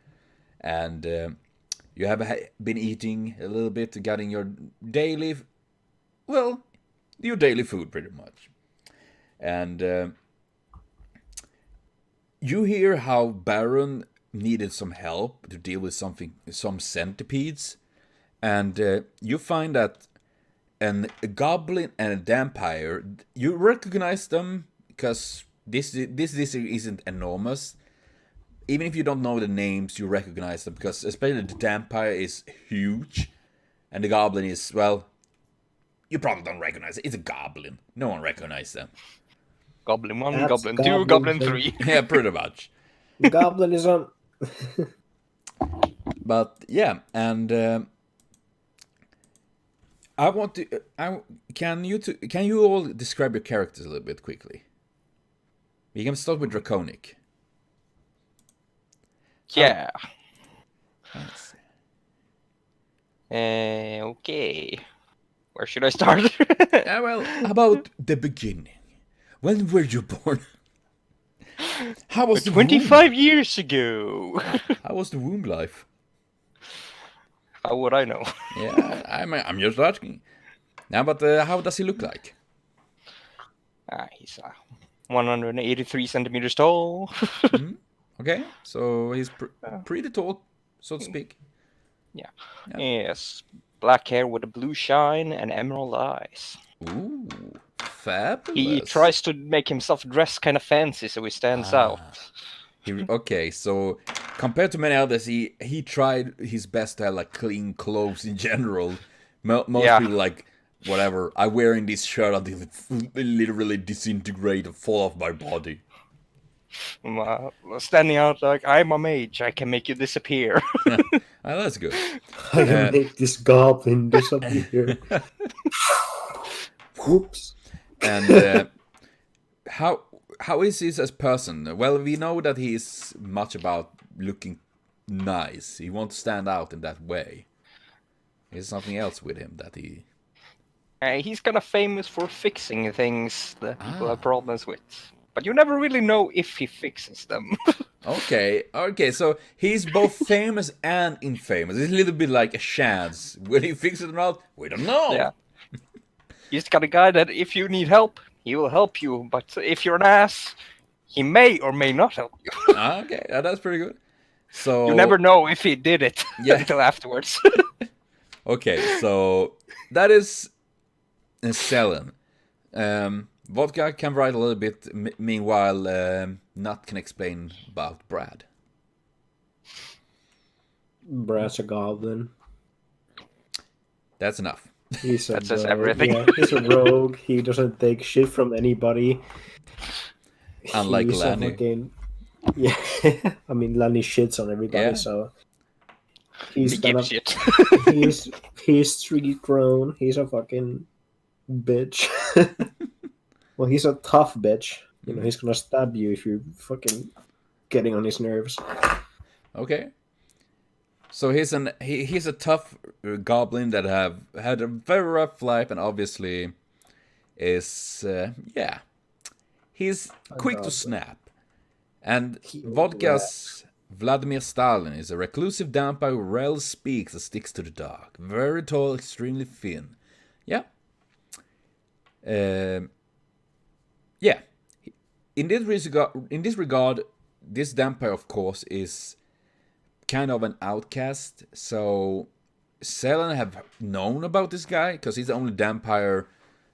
and you have been eating a little bit, getting your daily, your daily food pretty much, and you hear how Baron needed some help to deal with some centipedes, and you find that a goblin and a vampire, you recognize them because this district isn't enormous. Even if you don't know the names, you recognize them because especially the vampire is huge, and the goblin is, well, you probably don't recognize it. It's a goblin. No one recognizes them. Goblin 1, That's Goblin 2, Goblin Goblin thing. 3. Yeah, pretty much. Goblin is on. But yeah, and I want to. Can you all describe your characters a little bit quickly? We can start with Draconic. Yeah. Let's Okay. Where should I start? well, how about the beginning? When were you born? How was the 25 years ago. womb? How was the womb life? How would I know? Yeah, I'm just asking. Now, but how does he look like? He's 183 centimeters tall. Okay, so he's pretty tall, so to speak. Yeah. Yes. Black hair with a blue shine and emerald eyes. Ooh, fabulous. He tries to make himself dress kind of fancy so he stands out. Okay, so compared to many others, he tried his best to have like clean clothes in general. Most people like, whatever, I'm wearing this shirt until it literally disintegrate and fall off my body. Standing out like, I'm a mage, I can make you disappear. Oh, that's good. I can make this goblin disappear. Whoops. And how is he as person? Well, we know that he is much about looking nice. He wants to stand out in that way. There's something else with him that he... He's kind of famous for fixing things that people have problems with. But you never really know if he fixes them. Okay, so he's both famous and infamous. It's a little bit like a chance. Will he fix it or not? We don't know. Yeah. He's the kind of guy that if you need help, he will help you. But if you're an ass, he may or may not help you. Okay, that's pretty good. So You never know if he did it Yeah. until afterwards. Okay, so that is Selen. Vodka can write a little bit. Meanwhile, Nut can explain about Brad. Brad's a goblin. That's enough. He's a That says rogue. everything. Yeah, he's a rogue. He doesn't take shit from anybody. Unlike He's a Lanny. fucking- Yeah, I mean Lanny shits on everybody, Yeah. so he he's gonna. gives shit. He's street grown. He's a fucking bitch. Well, he's a tough bitch. You know, he's gonna stab you if you're fucking getting on his nerves. Okay. So he's a tough goblin that have had a very rough life and obviously is he's quick to snap. And Vodka's Vladimir Stalin is a reclusive vampire who rarely speaks and sticks to the dark. Very tall, extremely thin. Yeah. Yeah. In this regard, this vampire, of course, is kind of an outcast. So Selen have known about this guy because he's the only vampire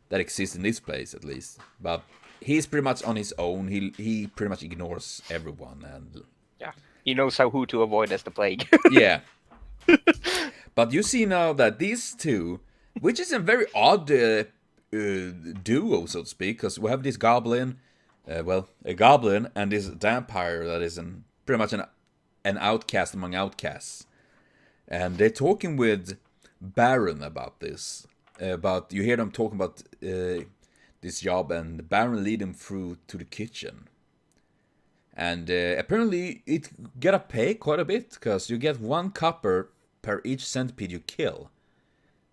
that exists in this place, at least. But he's pretty much on his own. He pretty much ignores everyone, and Yeah. He knows who to avoid as the plague. yeah. But you see now that these two, which is a very odd duo, so to speak, because we have this goblin, a goblin, and this vampire that is pretty much an outcast among outcasts. And they're talking with Baron about this. about you hear them talking about this job, and Baron lead them through to the kitchen. And apparently it gotta pay quite a bit, because you get 1 copper per each centipede you kill.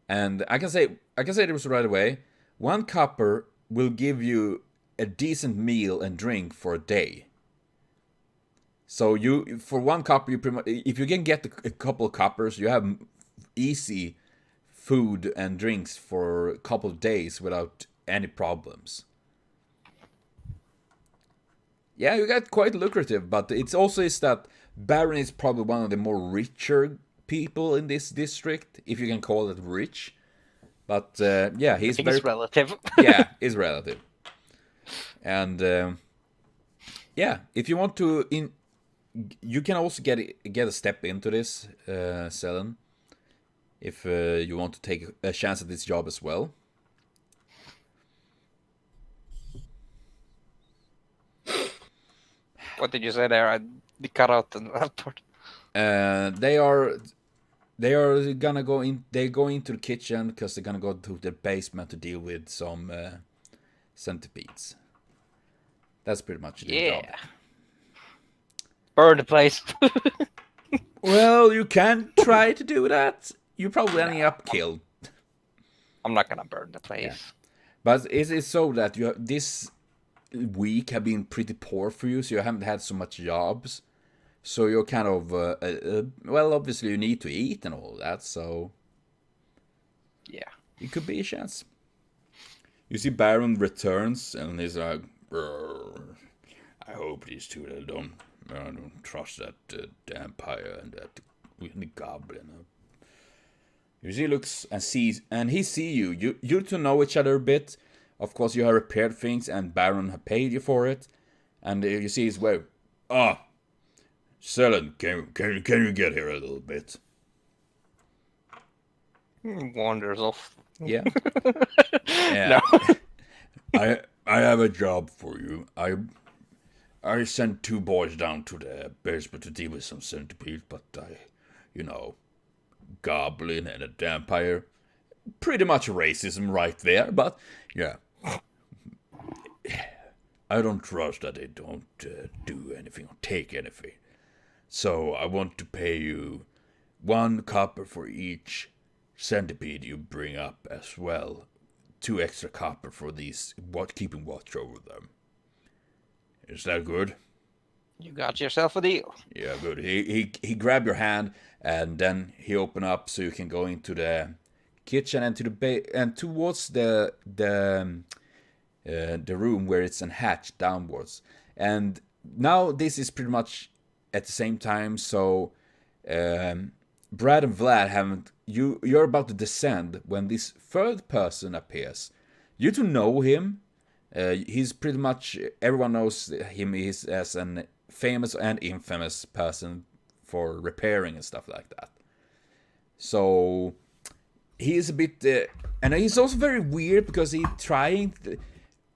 And I can say this right away. 1 copper will give you a decent meal and drink for a day. So you, for 1 copper, you pretty much, if you can get a couple of coppers, you have easy food and drinks for a couple of days without any problems. Yeah, you get quite lucrative, but it's also is that Baron is probably one of the more richer people in this district, if you can call it rich. But yeah, he's very relative. yeah, is relative. And yeah, if you want to, you can also get a step into this, Selen, if you want to take a chance at this job as well. What did you say there? I cut out the part. They are gonna go in. They go into the kitchen because they're gonna go to the basement to deal with some centipedes. That's pretty much the job. Burn the place. Well, you can try to do that. You probably ending up killed. I'm not gonna burn the place. Yeah. But is it so that this week have been pretty poor for you, so you haven't had so much jobs? So you're kind of, well, obviously you need to eat and all that, so... Yeah. It could be a chance. You see Baron returns, and he's like, I hope these two I don't trust that vampire and that the goblin. You see, he looks and sees, and he see you. You two know each other a bit. Of course, you have repaired things, and Baron have paid you for it. And you see his way. Selen, can you get here a little bit? Wanders off. Yeah. Yeah. No. I have a job for you. I sent 2 boys down to the basement to deal with some centipedes, but goblin and a vampire. Pretty much racism right there, but yeah. I don't trust that they don't do anything or take anything. So I want to pay you 1 copper for each centipede you bring up, as well 2 extra copper for these, keeping watch over them. Is that good? You got yourself a deal. Yeah, good. He grabbed your hand, and then he opened up so you can go into the kitchen and to the and towards the room where it's a hatch downwards. And now this is pretty much at the same time, so Brad and Vlad haven't. You're about to descend when this 3rd person appears. You two know him. He's pretty much, everyone knows him as an famous and infamous person for repairing and stuff like that. So he's a bit, and he's also very weird because he's trying.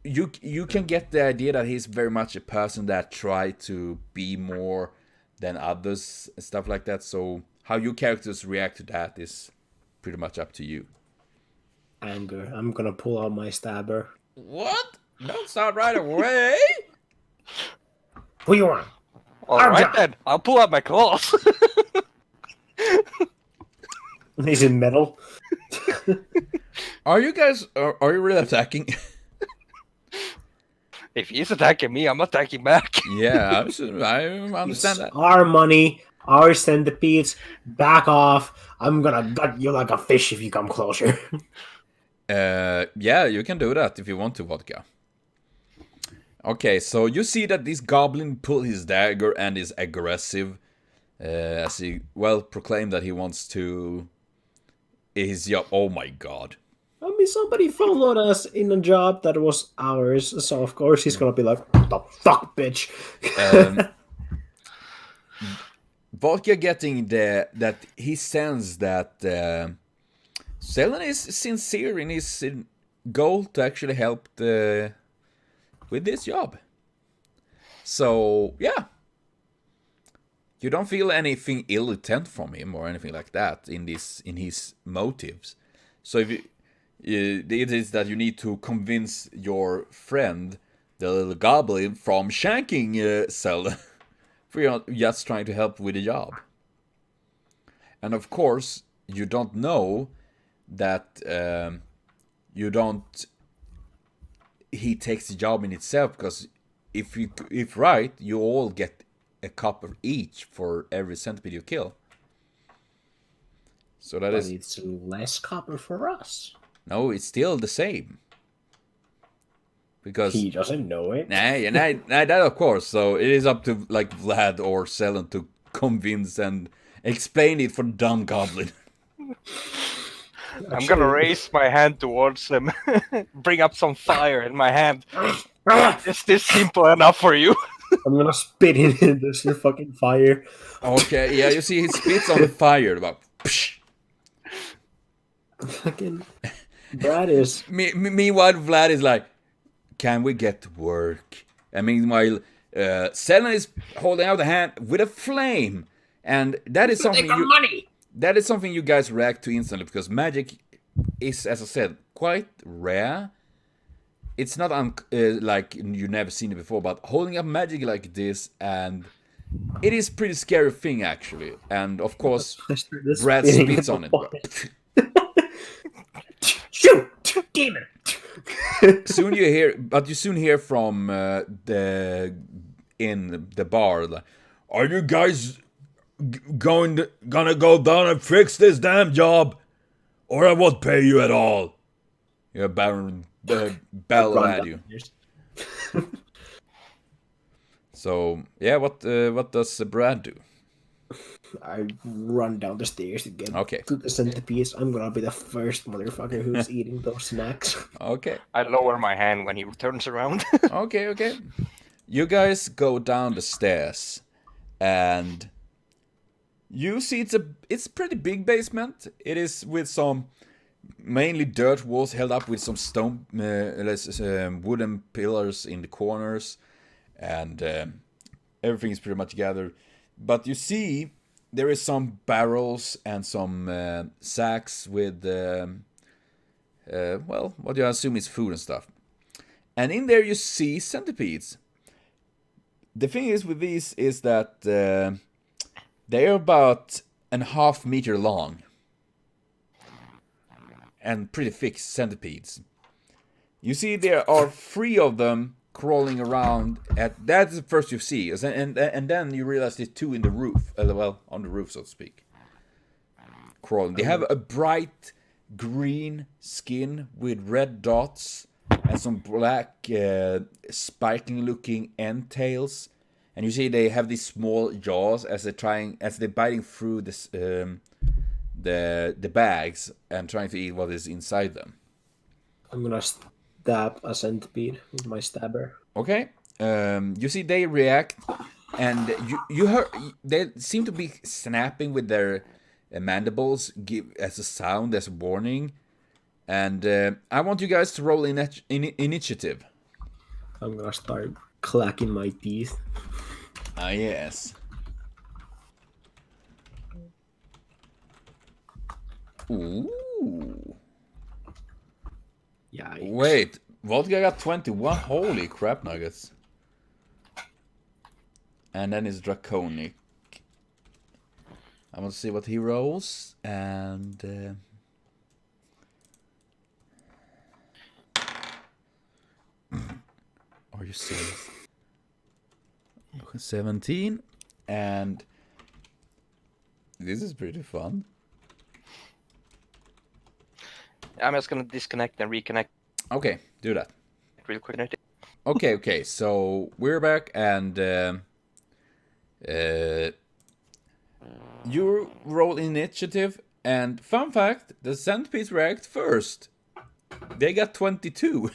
You can get the idea that he's very much a person that try to be more than others and stuff like that. So how your characters react to that is pretty much up to you. Anger. I'm gonna pull out my stabber. What? Don't start right away. Who you want? Alright then, I'll pull out my claws. He's in metal. Are you guys? Are you really attacking? If he's attacking me, I'm attacking back. Yeah, I understand that. Our money, our centipedes. Back off. I'm gonna gut you like a fish if you come closer. Yeah, you can do that if you want to, Vodka. Okay, so you see that this goblin pulled his dagger and is aggressive, as he proclaimed that he wants to. Oh my god. I mean, somebody followed us in a job that was ours, so of course he's gonna be like, "The fuck, bitch." Vodka getting that he sensed that Selen is sincere in his goal to actually help with this job. So yeah, you don't feel anything ill intent from him or anything like that in his motives. So if it is that you need to convince your friend, the little goblin, from shanking Zelda. For you're just trying to help with the job. And of course, you don't know that he takes the job in itself, because if right, you all get a copper each for every centipede you kill. So that is. It's less copper for us. No, it's still the same. Because he doesn't know it. Nah, that of course. So it is up to like Vlad or Selen to convince and explain it for dumb goblin. I'm gonna raise my hand towards him, bring up some fire in my hand. Is this simple enough for you? I'm gonna spit in this fucking fire. Okay, yeah, you see he spits on the fire. About. Fucking Brad is. Meanwhile, Vlad is like, "Can we get to work?" And meanwhile, Selen is holding out a hand with a flame, and that is something that is something you guys react to instantly, because magic is, as I said, quite rare. It's not like you've never seen it before, but holding up magic like this, and it is pretty scary thing actually. And of course, Brad spits on it. Shoot, demon! Soon you soon hear from in the bar, like, "Are you guys gonna go down and fix this damn job, or I won't pay you at all?" Yeah, Baron bellow at you. So yeah, what does Brad do? I run down the stairs to get Okay. to the centipedes. I'm gonna be the first motherfucker who's eating those snacks. Okay. I lower my hand when he turns around. Okay. You guys go down the stairs, and you see it's a pretty big basement. It is with some mainly dirt walls held up with some stone, wooden pillars in the corners, and everything is pretty much gathered. But you see, there is some barrels and some sacks with, what you assume is food and stuff. And in there you see centipedes. The thing is with these is that they're about 1/2 meter long. And pretty thick centipedes. You see there are 3 of them crawling around. That's the first you see, and then you realize there's 2 in the roof, on the roof, so to speak, crawling. They have a bright green skin with red dots and some black spiking-looking end tails, and you see they have these small jaws as they're biting through this the bags and trying to eat what is inside them. I'm gonna stab a centipede with my stabber. Okay. You see they react, and you heard they seem to be snapping with their mandibles, give as a sound, as a warning. And I want you guys to roll initiative. I'm gonna start clacking my teeth. Ah, yes. Ooh. Yikes. Wait, Vodka got 21. Holy crap nuggets. And then it's Draconic. I want to see what he rolls. And... are you serious? 17. And... this is pretty fun. I'm just gonna disconnect and reconnect. Okay, do that. Real quick. Okay, so we're back, and you roll initiative, and fun fact, the centipedes react first. They got 22.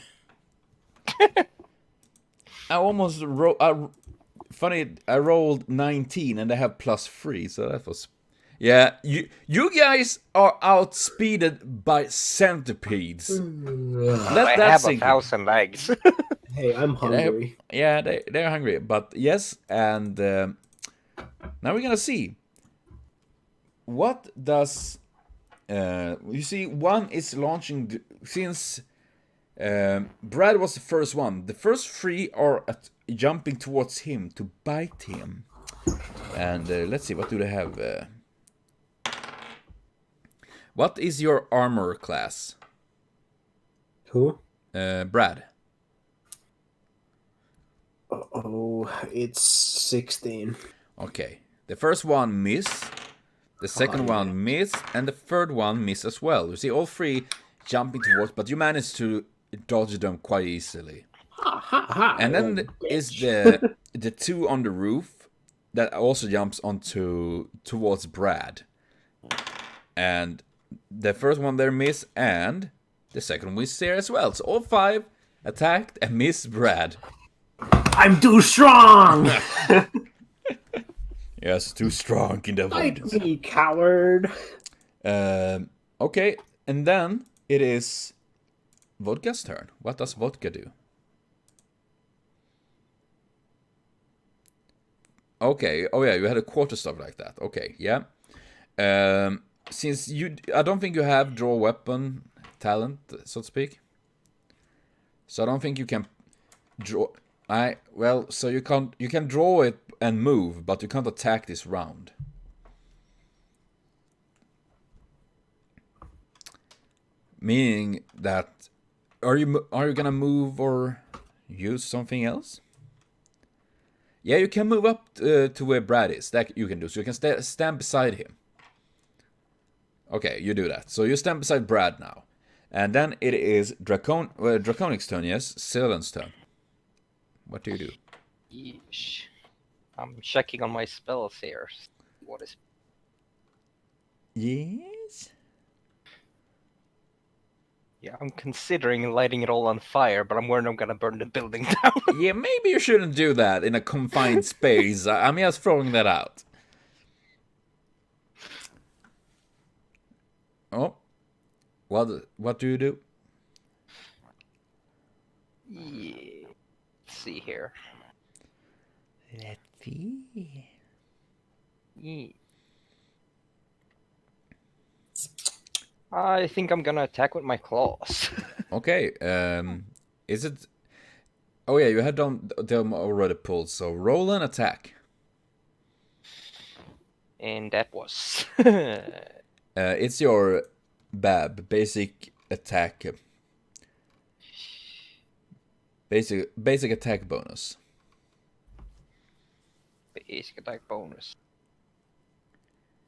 I almost funny, I rolled 19, and I have +3, so that was... yeah, you guys are outspeeded by centipedes. I have 1,000 legs. Hey, I'm hungry. Yeah, they're hungry. But yes, and now we're gonna see. What does You see, one is launching since Brad was the first one. The first 3 are jumping towards him to bite him. And let's see, what do they have? What is your armor class? Who? Brad. Oh, it's 16. Okay. The first one miss, the second one miss, and the third one miss as well. You see all 3 jumping towards, but you manage to dodge them quite easily. And then is the 2 on the roof that also jumps towards Brad. And the first one there miss, and the second one miss there as well. So all 5 attacked and missed Brad. I'm too strong! Yes, too strong in the Fight voice. me, coward! Okay, and then it is Vodka's turn. What does Vodka do? Okay, oh yeah, you had a quarterstaff like that. Okay, yeah. Since I don't think you have draw weapon talent, so to speak. So I don't think you can draw. So you can draw it and move, but you can't attack this round. Meaning that are you gonna move or use something else? Yeah, you can move up to where Brad is. That you can do. So you can stand beside him. Okay, you do that. So you stand beside Brad now. And then it is Draconic's turn, yes? Sylvan's turn. What do you do? Yeesh. I'm checking on my spells here. What is... Yes? Yeah, I'm considering lighting it all on fire, but I'm worried I'm gonna burn the building down. Yeah, maybe you shouldn't do that in a confined space. I'm just throwing that out. Oh. What do you do? Yeah. Let's see here. Let's see. Yeah. I think I'm gonna attack with my claws. Okay, is it... Oh yeah, you had them already pulled, so roll an attack. And that was... It's your BAB, basic attack. Basic attack bonus. Basic attack bonus.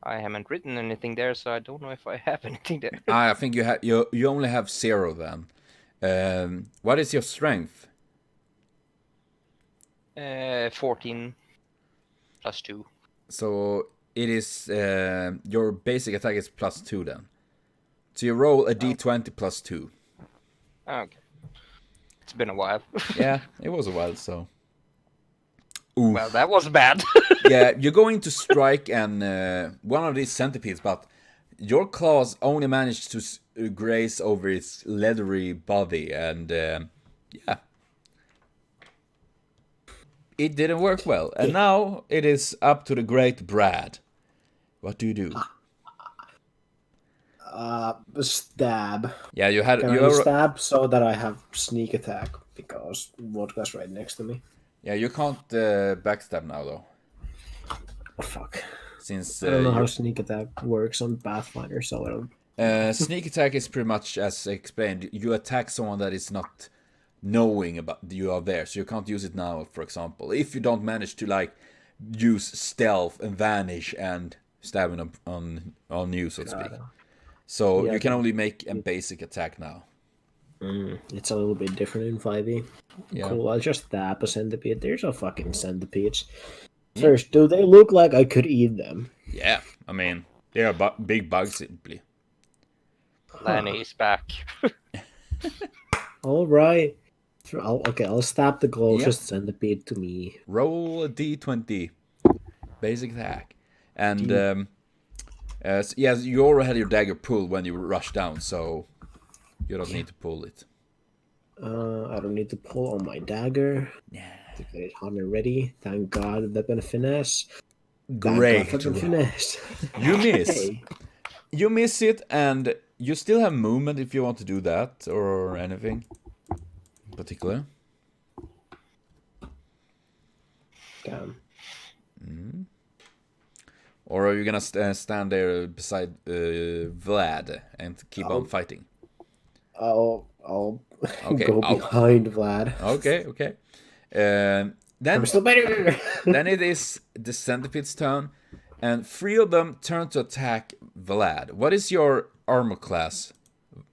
I haven't written anything there, so I don't know if I have anything there. I think you only have 0 then. What is your strength? 14 plus 2. So it is your basic attack is +2 then. So you roll a d20 +2. Okay. It's been a while. Yeah, it was a while, so. Oof. Well, that was bad. Yeah, you're going to strike one of these centipedes, but your claws only managed to graze over its leathery body, and yeah. It didn't work well. And now it is up to the great Brad. What do you do? Stab. Yeah, you had... Can I stab so that I have sneak attack? Because Vodka's right next to me. Yeah, you can't backstab now, though. Oh, fuck. Since I don't know how sneak attack works on Pathfinder, so I don't... Sneak attack is pretty much as explained. You attack someone that is not knowing about you are there, so you can't use it now, for example. If you don't manage to, like, use stealth and vanish and stabbing on you, so to speak. So Yeah, you can only make a basic attack now. It's a little bit different in 5e. Yeah. Cool, I'll just stab a centipede. There's a fucking centipedes. First, do they look like I could eat them? Yeah, I mean, they are big bugs, simply. Lanny is back. Alright. I'll stab the closest centipede to me. Roll a d20. Basic attack. And, yes, you already had your dagger pulled when you rushed down, so you don't need to pull it. I don't need to pull on my dagger. Yeah. To get it hammer ready. Thank God, weapon finesse. Great. Weapon finesse. You miss. Hey. you miss it, and you still have movement if you want to do that or anything in particular. Damn. Or are you gonna stand there beside Vlad and keep on fighting? I'll Okay, go behind Vlad. Okay. Then I'm still better. then it is the centipede's turn, and 3 of them turn to attack Vlad. What is your armor class,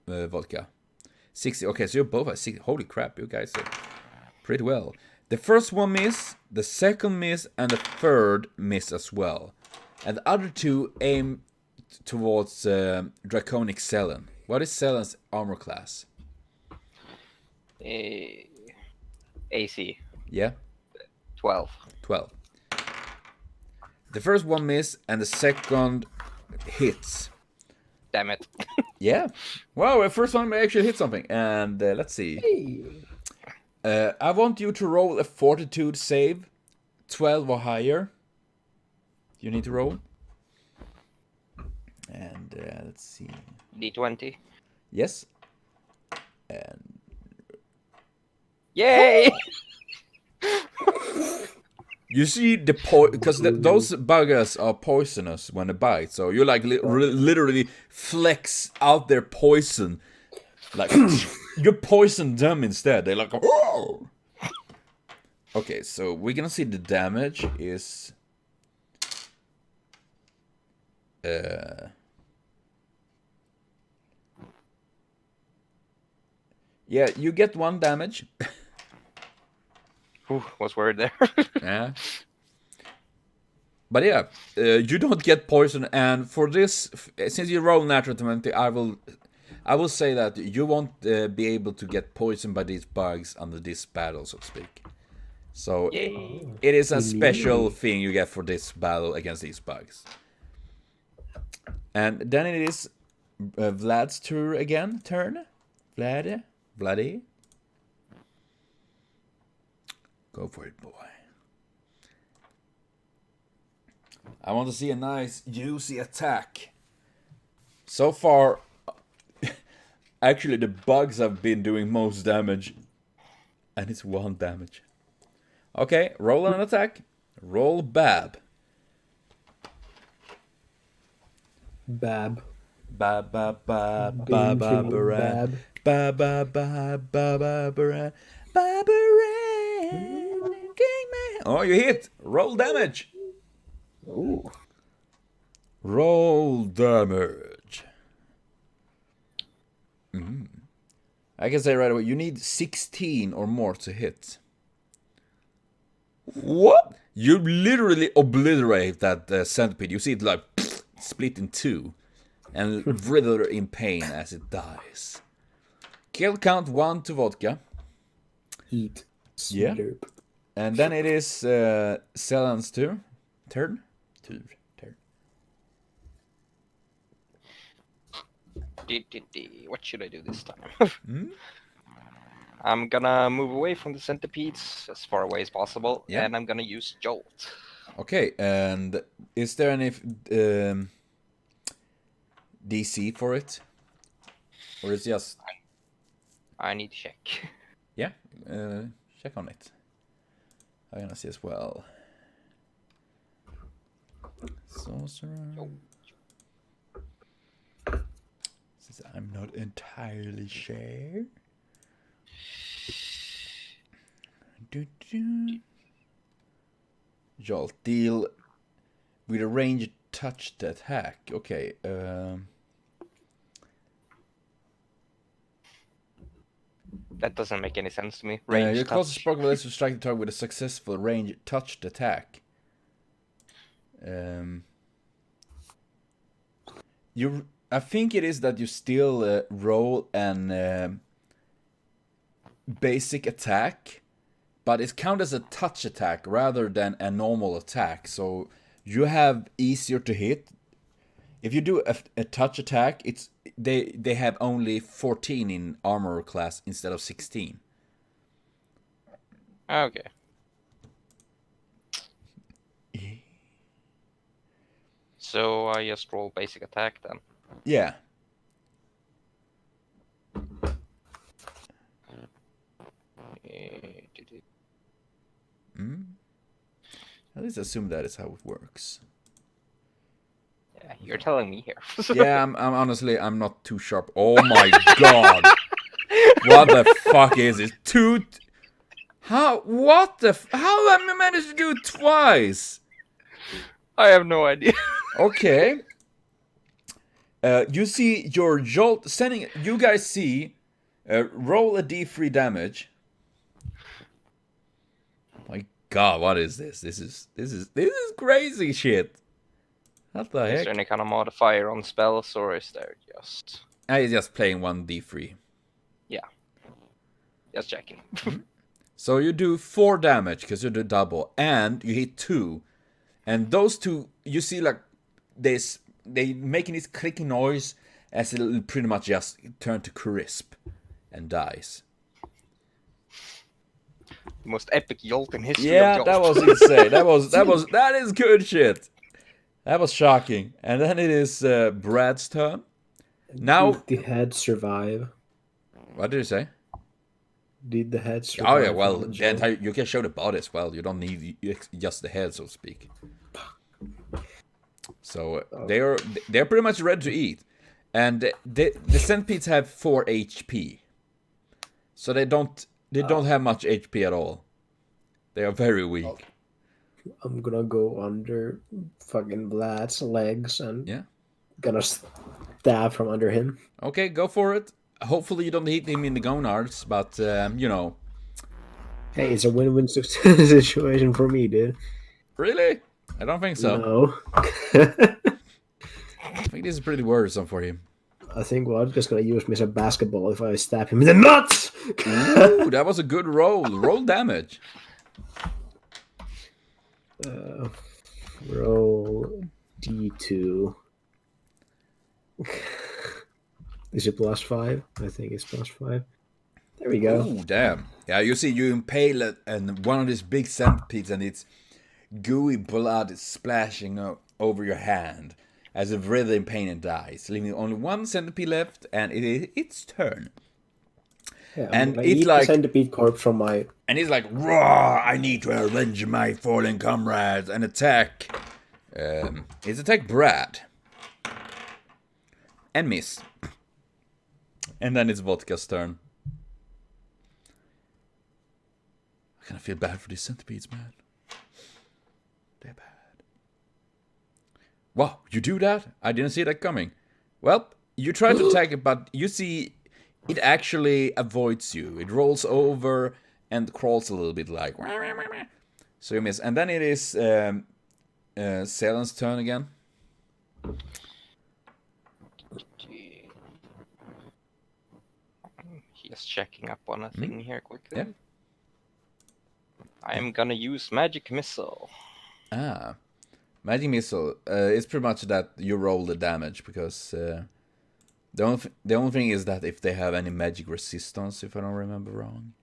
Vodka? 60. Okay, so you're both at 60. Holy crap, you guys are pretty well. The first one miss, the second miss, and the third miss as well. And the other 2 aim towards Draconic Selen. What is Selen's armor class? AC. Yeah? 12. 12. The first one miss, and the second hits. Damn it. Yeah. Wow, the first one may actually hit something. And let's see. I want you to roll a fortitude save, 12 or higher. You need to roll. And let's see. D20. Yes. And Yay! you see the because those buggers are poisonous when they bite. So you like literally flex out their poison. Like you poison them instead. They're like, oh. Okay, so we're gonna see the damage is. Yeah, you get 1 damage. Ooh, was worried there. Yeah. But yeah, you don't get poison, and for this, since you roll natural 20, I will say that you won't be able to get poisoned by these bugs under this battle, so to speak. So it is a special thing you get for this battle against these bugs. And then it is Vlad's turn. Vladdy. Go for it, boy. I want to see a nice, juicy attack. So far, actually the bugs have been doing most damage. And it's 1 damage. Okay, roll an attack. Roll Bab. Bab. Bab. Oh, you hit. Roll damage. Ooh. Roll damage. I can say right away, you need 16 or more to hit. What? You literally obliterate that centipede. You see it like split in 2 and writher in pain as it dies. Kill count 1 to Vodka. Eat. Yeah. Slurp. And then it is Selen's turn. Turn. What should I do this time? I'm gonna move away from the centipedes as far away as possible, and I'm gonna use Jolt. Okay, and is there any DC for it? Or is it just... I need to check. Yeah, check on it. I'm gonna see as well. Sorcerer. Since I'm not entirely sure. Jolt, deal with a ranged touched attack. Okay, That doesn't make any sense to me. your closest spark will to strike the target with a successful ranged touched attack. I think it is that you still roll an basic attack, but it counts as a touch attack rather than a normal attack. So you have easier to hit. If you do a touch attack, they have only 14 in armor class instead of 16. Okay. So I just roll basic attack then. Yeah. At least assume that is how it works. Yeah, you're telling me here. Yeah, I'm honestly, I'm not too sharp. Oh my god! What the fuck is this? How? What the? How have I managed to do it twice? I have no idea. Okay. You see your jolt sending. You guys see. Roll a d3 damage. My god, what is this? This is crazy shit. What the Is heck? there any kind of modifier on spells, or is there just... I'm just playing 1d3. Yeah. Just checking. So you do 4 damage, because you do double, and you hit 2. And those 2, you see like, they making this clicking noise, as it pretty much just turn to crisp, and dies. The most epic jolt in history Yeah, of that jolts. was insane. That is good shit. That was shocking. And then it is Brad's turn. Now, Did the head survive? what did you say? Did the head survive? Oh yeah, well, from the the entire, you can show the body as well. You don't need just the head, so to speak. So they're pretty much ready to eat, and the centipedes have 4 HP, so they don't have much HP at all. They are very weak. I'm gonna go under fucking Vlad's legs and Yeah. gonna stab from under him. Okay, go for it. Hopefully you don't hit him in the gonads, but you know. Hey, it's a win-win situation for me, dude. Really? I don't think so. No. I think this is pretty worrisome for him. I think Vodka's gonna use me as a basketball if I stab him in the nuts! Ooh, that was a good roll. Roll damage. Roll D2. Is it +5? I think it's +5. There we go. Ooh, damn. Yeah, you see, you impale it and one of these big centipedes, and its gooey blood is splashing over your hand as it writhes in pain and dies, leaving only 1 centipede left, and it is its turn. Yeah, And I it's eat like- the centipede corpse from my... And he's like, "Raw! I need to avenge my fallen comrades and attack." It's attack Brad. And miss. And then it's Vodka's turn. I kind of feel bad for these centipedes, man. They're bad. Wow, you do that? I didn't see that coming. Well, you try to attack it, but you see it actually avoids you. It rolls over and crawls a little bit like... So you miss. And then it is Selen's turn again. Just checking up on a thing here quickly. Yeah. I am gonna use Magic Missile. Ah. Magic Missile. It's pretty much that you roll the damage, because the only thing is that if they have any magic resistance, if I don't remember wrong.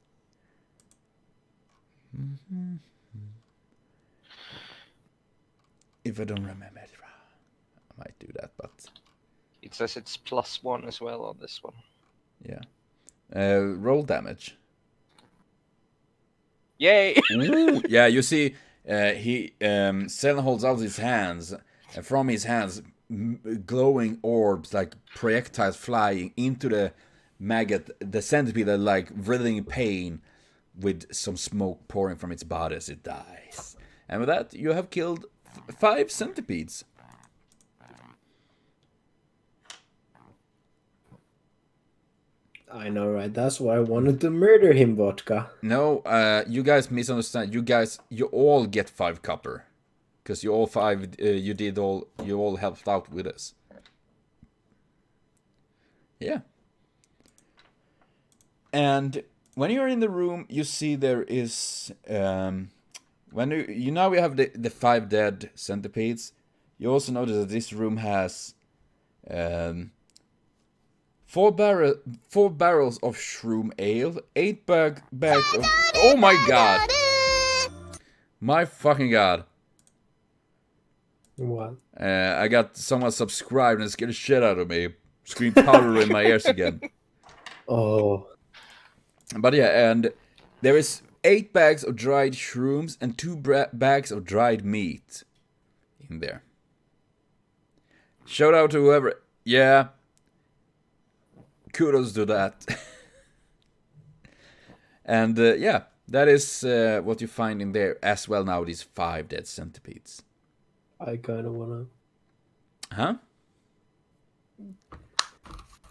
If I don't remember it wrong, I might do that, but It says it's +1 as well on this one. yeah. Roll damage. Yay! Ooh, yeah, you see, Selen holds out his hands, and from his hands, glowing orbs like projectiles flying into the maggot, the centipede, that like writhing in pain, with some smoke pouring from its body as it dies. And with that, you have killed 5 centipedes. I know, right? That's why I wanted to murder him, Vodka. No, you guys misunderstand. You all get 5 copper, because you all 5. You all helped out with us. Yeah. And when you're in the room, you see there is when you now we have the 5 dead centipedes. You also notice that this room has 4 barrels of shroom ale, 8 bags of... Oh my god! My fucking god. What? I got someone subscribed and it scared the shit out of me. Scream powder in my ears again. Oh. But yeah, and there is 8 bags of dried shrooms and 2 bags of dried meat in there. Shout out to whoever. Yeah. Kudos to that. And yeah, that is what you find in there as well now, these 5 dead centipedes. I kind of wanna. Huh?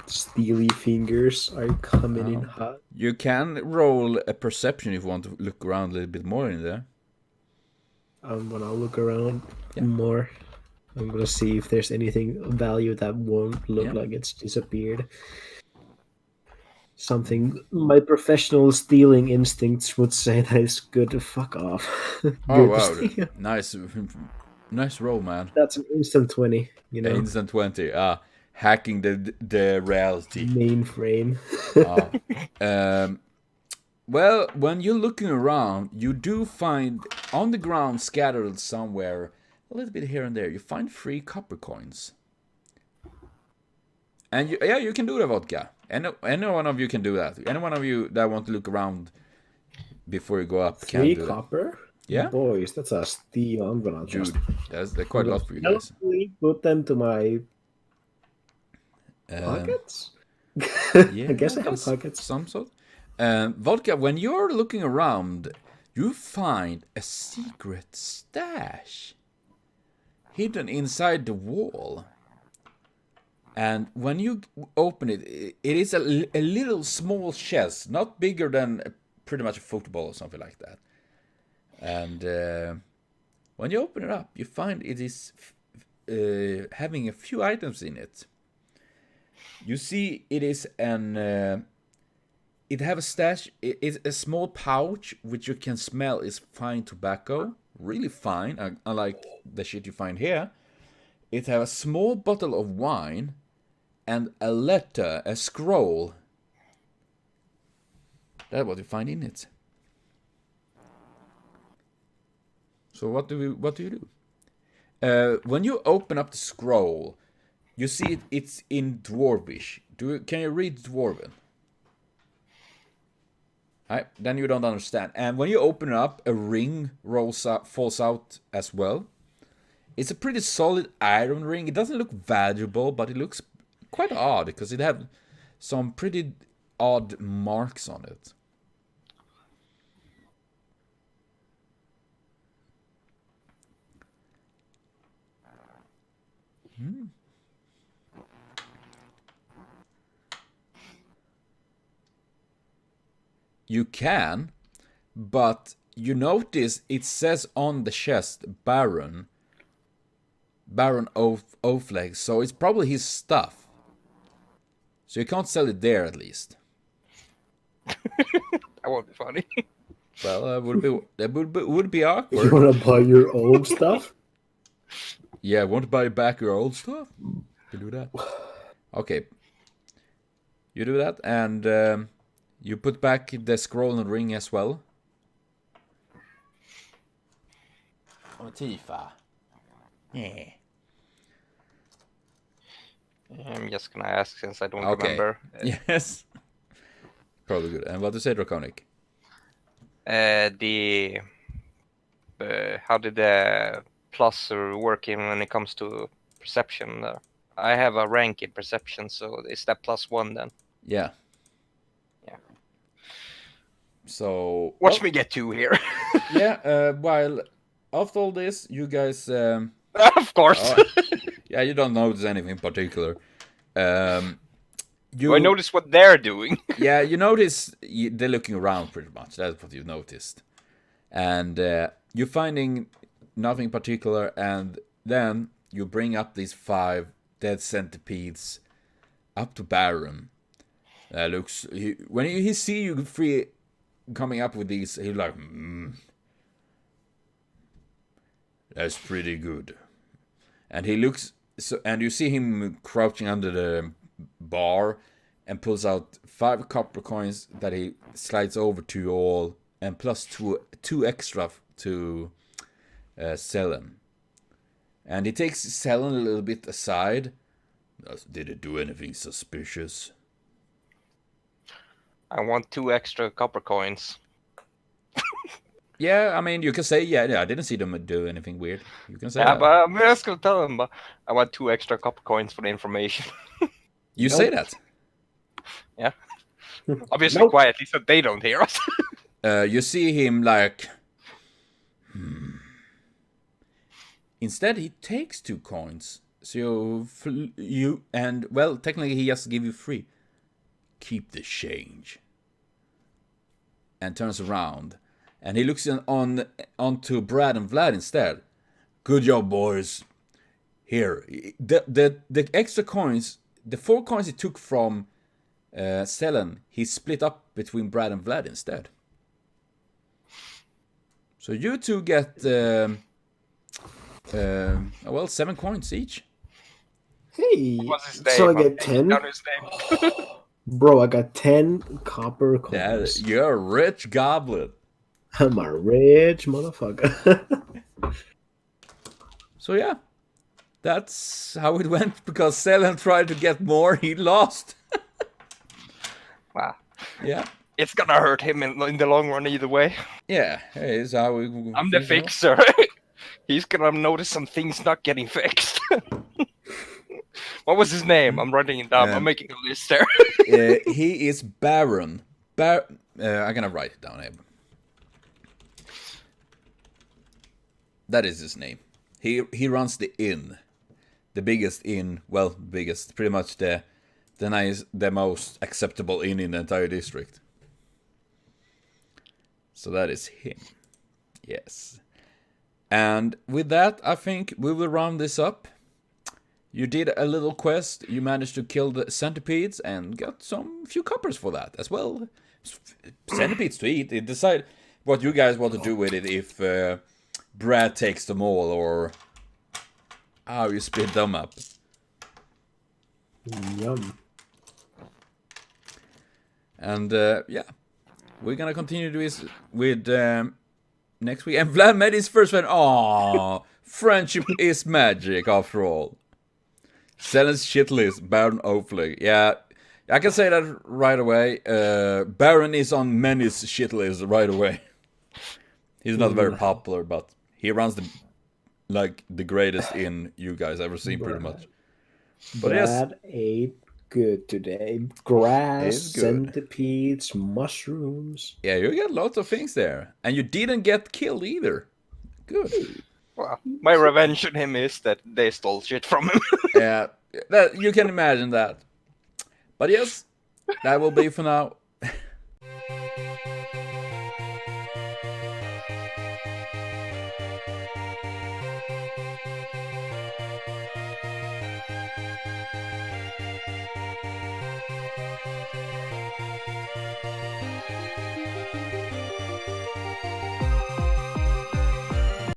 Steely fingers are coming in hot. You can roll a perception if you want to look around a little bit more in there. I'm gonna look around more. I'm gonna see if there's anything of value that won't look like it's disappeared. Something my professional stealing instincts would say that it's good to fuck off. Oh wow, nice roll, man. That's an instant 20, you know. Instant 20. Hacking the reality. Mainframe. Well, when you're looking around, you do find on the ground scattered somewhere, a little bit here and there, you find 3 copper coins. And you can do that, Vodka. Any one of you can do that. Any one of you that want to look around before you go up can do 3 copper? That. Yeah. Boys, that's a steal. I'm gonna just... They're quite a lot for you guys. Put them to my pockets? Yeah, I guess I have pockets. Some sort. Vodka, when you're looking around, you find a secret stash hidden inside the wall. And when you open it, it is a little small chest, not bigger than pretty much a football or something like that. And when you open it up, you find it is having a few items in it. You see, it is it have a stash. It's a small pouch which you can smell is fine tobacco, really fine, unlike the shit you find here. It have a small bottle of wine and a letter, a scroll. That's what you find in it. So what do you do? When you open up the scroll, you see it's in Dwarvish. Can you read Dwarven? Then you don't understand. And when you open it up, a ring falls out as well. It's a pretty solid iron ring. It doesn't look valuable, but it looks quite odd because it have some pretty odd marks on it. You can, but you notice it says on the chest Baron O'Flex, so it's probably his stuff. So you can't sell it there at least. That would be funny. Well, that would be awkward. You wanna buy your old stuff? Yeah, want to buy back your old stuff? You do that. Okay. You do that, and you put back the scroll and ring as well. Tifa. Yeah. I'm just gonna ask since I don't remember. Yes. Probably good. And what to say, Draconic? How did the plus work in when it comes to perception? I have a rank in perception, so is that +1 then? Yeah. Yeah. So watch me get 2 here. Yeah. While after all this, you guys. Of course. Yeah, you don't notice anything in particular. Do I notice what they're doing? Yeah, you notice they're looking around pretty much. That's what you noticed. And you're finding nothing particular, and then you bring up these 5 dead centipedes up to Baron. When he see you 3 coming up with these, he's like, that's pretty good. And he looks, and you see him crouching under the bar and pulls out 5 copper coins that he slides over to you all, and plus two extra to sell them. And he takes Selen a little bit aside. Did it do anything suspicious? I want 2 extra copper coins. Yeah, I mean, you can say, yeah, I didn't see them do anything weird. You can say Yeah, that. but I'm just gonna tell him, but I want 2 extra copper coins for the information. You say that? Yeah. Obviously quietly, so they don't hear us. You see him like... Instead, he takes 2 coins. So you... And, well, technically he has to give you 3. Keep the change. And turns around. And he looks onto Brad and Vlad instead. Good job, boys. Here. The extra coins... The 4 coins he took from Selen, he split up between Brad and Vlad instead. So you 2 get... well, 7 coins each. Hey, What's his name? so I get 10? Down his name. Bro, I got 10 copper coins. You're a rich goblin. I'm a rich motherfucker. So yeah, that's how it went, because Selen tried to get more, he lost. Wow. Yeah. It's gonna hurt him in the long run either way. Yeah, it's how we... I'm the fixer. He's gonna notice some things not getting fixed. What was his name? I'm writing it down. I'm making a list there. He is Baron. I'm gonna write it down, Abe. That is his name. He runs the inn. The biggest inn, well, biggest, pretty much the most acceptable inn in the entire district. So that is him. Yes. And with that, I think we will round this up. You did a little quest. You managed to kill the centipedes and got few coppers for that as well. Centipedes to eat. Decide what you guys want to do with it. If Brad takes them all, or how you split them up. Yum. And yeah, we're gonna continue this with next week. And Vlad made his first friend. Aww, friendship is magic after all. Selen's shit list, Baron Oafley. Yeah, I can say that right away. Baron is on many's shit list right away. He's not very popular, but he runs the greatest inn you guys ever seen, pretty much. But Brad ate good today. Grass, good. centipedes, mushrooms. Yeah, you got lots of things there. And you didn't get killed either. Good. Well, my revenge on him is that they stole shit from him. Yeah, you can imagine that. But yes, that will be for now.